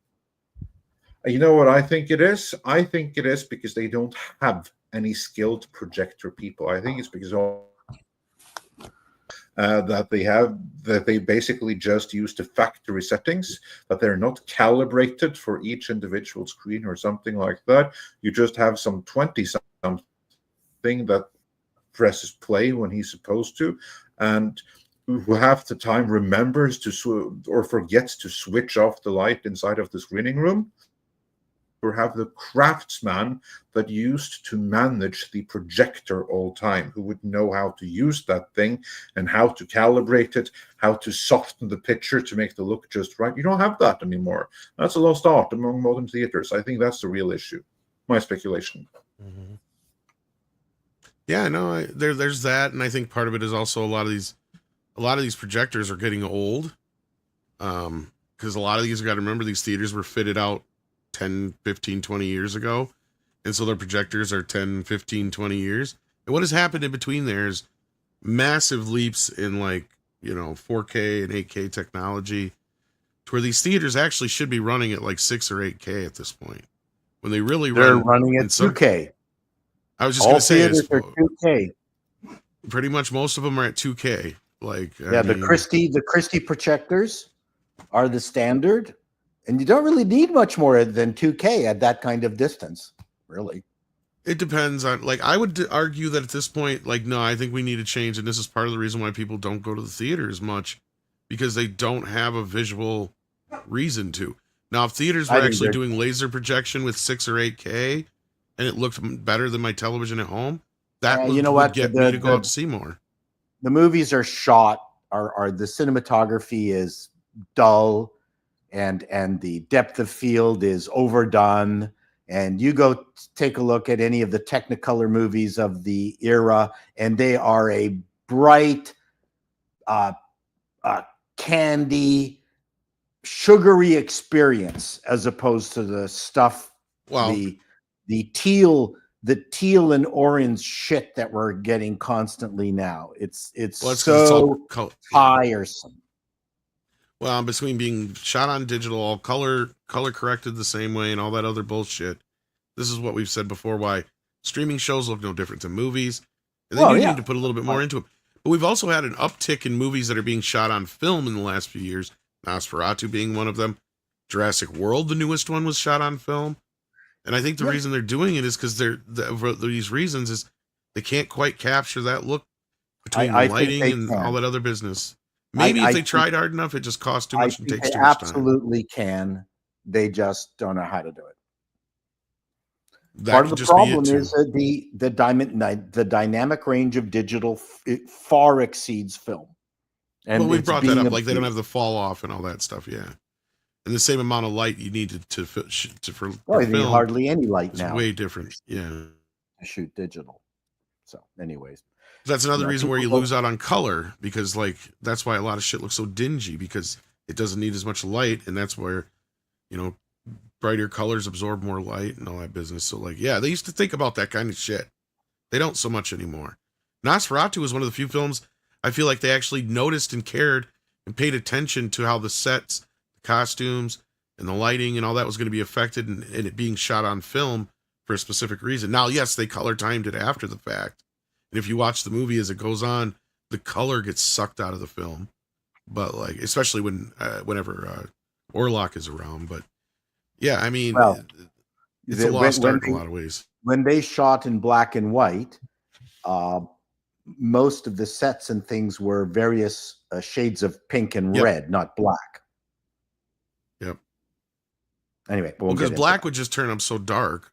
You know what I think it is? I think it is because they don't have any skilled projector people. I think it's because that they basically just use the factory settings, that they're not calibrated for each individual screen or something like that. You just have some 20-something that presses play when he's supposed to, and who half the time remembers to or forgets to switch off the light inside of the screening room, or have the craftsman that used to manage the projector all time, who would know how to use that thing and how to calibrate it, how to soften the picture to make the look just right. You don't have that anymore. That's a lost art among modern theaters. I think that's the real issue. My speculation. Mm-hmm. Yeah, no, there's that, and I think part of it is also a lot of these projectors are getting old, because a lot of these, you got to remember, these theaters were fitted out 10, 15, 20 years ago, and so their projectors are 10, 15, 20 years. And what has happened in between there is massive leaps in, like, 4K and 8K technology, to where these theaters actually should be running at like 6 or 8K at this point, when they're running at 2K. I was just going to say, theaters are 2K. Pretty much most of them are at 2K. The Christie projectors are the standard, and you don't really need much more than 2K at that kind of distance, really. It depends on, I would argue that at this point, no, I think we need to change, and this is part of the reason why people don't go to the theater as much, because they don't have a visual reason to. Now, if theaters were actually doing laser projection with 6 or 8K, and it looked better than my television at home, that would get me to go out to see more. The movies are shot, are the cinematography is dull, and the depth of field is overdone. And you go take a look at any of the Technicolor movies of the era, and they are a bright, candy, sugary experience, as opposed to the stuff, the teal and orange shit that we're getting constantly now. It's so tiresome. Well, between being shot on digital, all color corrected the same way, and all that other bullshit, this is what we've said before, why streaming shows look no different than movies, and they need to put a little bit more into them. But we've also had an uptick in movies that are being shot on film in the last few years, Nosferatu being one of them. Jurassic World, the newest one, was shot on film. And I think the reason they're doing it is because for these reasons is they can't quite capture that look between the lighting and all that other business. Maybe if they tried hard enough, it just costs too much and takes too much time. Absolutely can. They just don't know how to do it. That Part of the problem is that the dynamic range of digital far exceeds film. And we brought that up, they don't have the fall off and all that stuff, yeah. And the same amount of light you needed for film, hardly any light now. Way different, yeah. To shoot digital. So, anyways, that's another reason where you lose out on color, because that's why a lot of shit looks so dingy, because it doesn't need as much light, and that's where brighter colors absorb more light and all that business. So they used to think about that kind of shit. They don't so much anymore. Nosferatu was one of the few films I feel like they actually noticed and cared and paid attention to how the sets, costumes, and the lighting and all that was going to be affected, and it being shot on film for a specific reason. Now, yes, they color timed it after the fact, and if you watch the movie as it goes on, the color gets sucked out of the film. But especially whenever Orlok is around. But yeah, I mean, it's a lost art in a lot of ways. When they shot in black and white, most of the sets and things were various shades of pink and red, not black. Yep. Anyway, because black would just turn up so dark.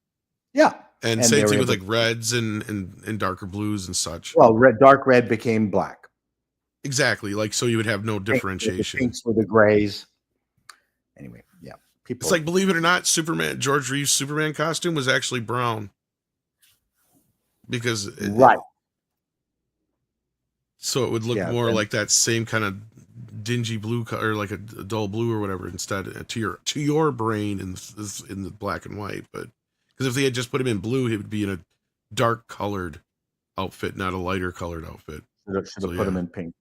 Yeah. And same thing with reds and darker blues and such. Well, dark red became black. Exactly. So you would have no differentiation. The pinks with the grays. Anyway, yeah. It's believe it or not, George Reeves' Superman costume was actually brown. Because right. So it would look more like that same kind of dingy blue color, like a dull blue or whatever, instead to your brain in the black and white. But because if they had just put him in blue, he would be in a dark colored outfit, not a lighter colored outfit. Should have put him in pink.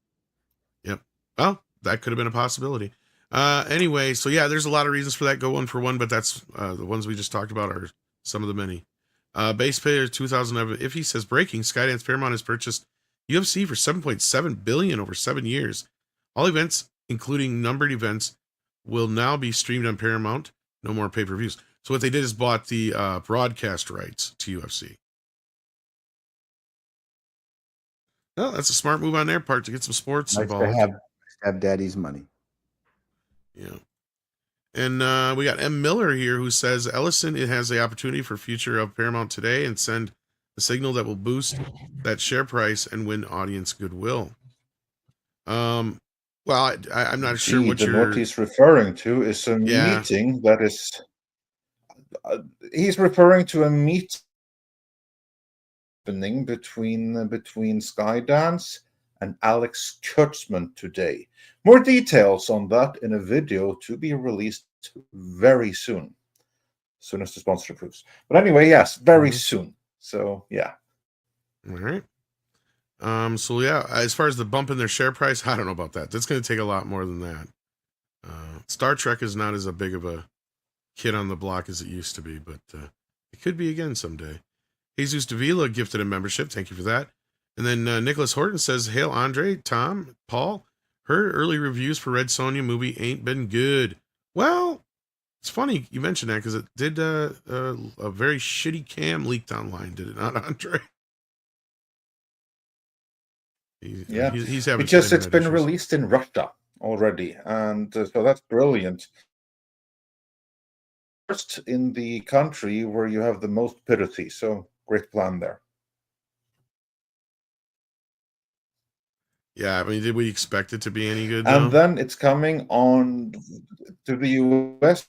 Yep. Well, that could have been a possibility. Anyway, so yeah, there's a lot of reasons for that. Go 1-for-1, but that's the ones we just talked about are some of the many. Base pay 2011. If he says breaking, Skydance Paramount has purchased UFC for $7.7 billion over 7 years. All events, including numbered events, will now be streamed on Paramount. No more pay-per-views. So what they did is bought the broadcast rights to UFC. Well, that's a smart move on their part to get some sports Nice involved. to have daddy's money. Yeah. And we got M. Miller here who says Ellison it has the opportunity for future of Paramount today and send a signal that will boost that share price and win audience goodwill. Well, I'm not sure what he's referring to is a meeting that is. He's referring to a meeting between Skydance and Alex Kurtzman today. More details on that in a video to be released very soon. As soon as the sponsor approves. But anyway, yes, very soon. So yeah. All right. So yeah, as far as the bump in their share price, I don't know about that. That's going to take a lot more than that. Star Trek is not as a big of a kid on the block as it used to be, but it could be again someday. Jesus Davila gifted a membership. Thank you for that. And then Nicholas Horton says, Hail Andre, Tom, Paul. Heard early reviews for Red Sonja movie ain't been good. Well, it's funny you mentioned that because it did a very shitty cam leaked online, did it not, Andre? He's having it's been released in Russia already, and so that's brilliant. First in the country where you have the most piracy, so great plan there. Yeah, I mean, did we expect it to be any good? And then it's coming on to the US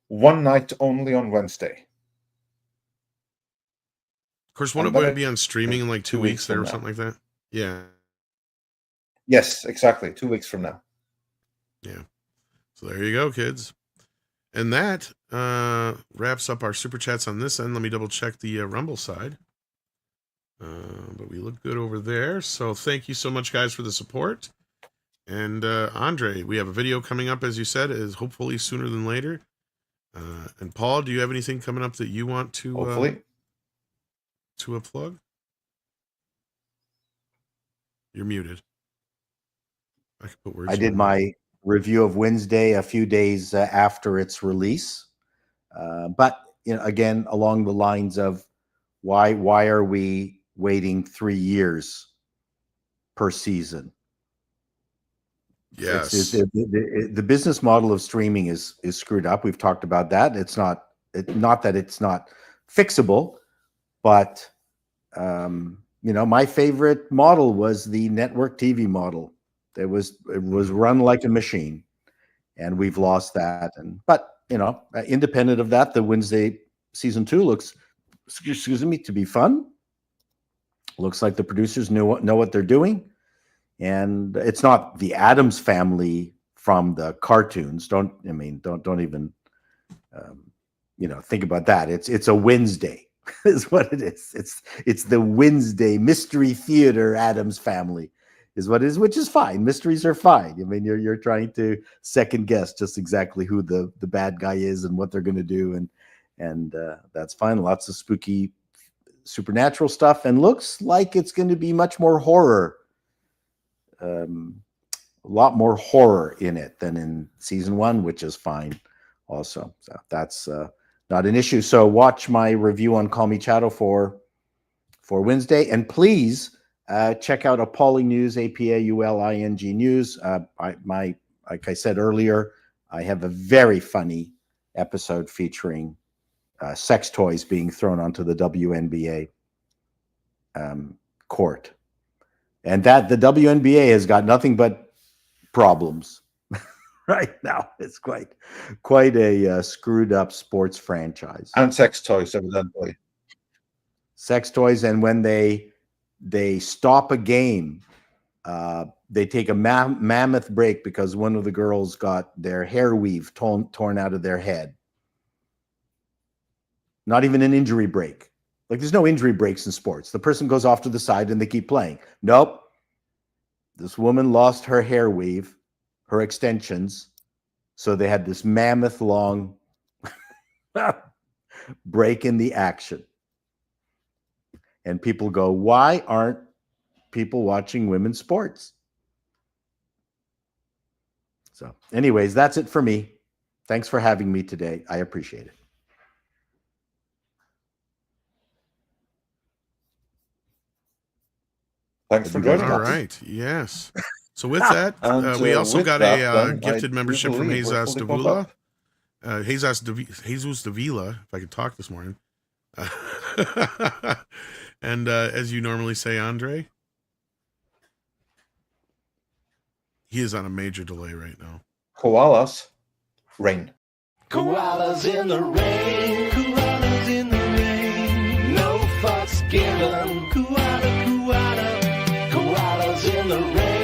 one night only on Wednesday. Of course, wouldn't it be on streaming in like 2 weeks there or something like that? Yeah. Yes, exactly. 2 weeks from now. Yeah. So there you go, kids. And that wraps up our super chats on this end. Let me double check the Rumble side. But we look good over there. So thank you so much, guys, for the support. And Andre, we have a video coming up, as you said, is hopefully sooner than later. And Paul, do you have anything coming up that you want to hopefully to a plug? You're muted. I can put words. I did my review of Wednesday a few days after its release, but again, along the lines of why are we waiting 3 years per season? Yes, the business model of streaming is screwed up. We've talked about that. It's not that it's not fixable, but my favorite model was the network TV model. It was run like a machine, and we've lost that. But independent of that, the Wednesday season 2 looks, to be fun. Looks like the producers know what they're doing, and it's not the Addams Family from the cartoons. Don't even think about that. It's a Wednesday is what it is. It's the Wednesday Mystery Theater Addams Family is what it is, which is fine. Mysteries are fine. I mean, you're trying to second guess just exactly who the bad guy is and what they're going to do, and that's fine. Lots of spooky supernatural stuff, and looks like it's going to be much more horror. A lot more horror in it than in season 1, which is fine also. So that's not an issue. So watch my review on Call Me Chato for Wednesday, and please check out Appalling News, APAULING News. Like I said earlier, I have a very funny episode featuring sex toys being thrown onto the WNBA court, and that the WNBA has got nothing but problems right now. It's quite a screwed up sports franchise. And sex toys, evidently. Sex toys, and when they stop a game they take a mammoth break because one of the girls got their hair weave torn out of their head. Not even an injury break. Like, there's no injury breaks in sports. The person goes off to the side and they keep playing. Nope. This woman lost her hair weave, her extensions. So they had this mammoth long break in the action. And people go, why aren't people watching women's sports? So anyways, that's it for me. Thanks for having me today. I appreciate it. Thanks for joining All us. right. Yes. So with that, And, we also with got that, a then, gifted I membership do from believe we're Jesus fully caught Davila. up. Jesus Davila, if I could talk this morning. And as you normally say, Andre, he is on a major delay right now. Koalas, rain. Koalas in the rain, koalas in the rain. No fucks given. Koalas in the rain.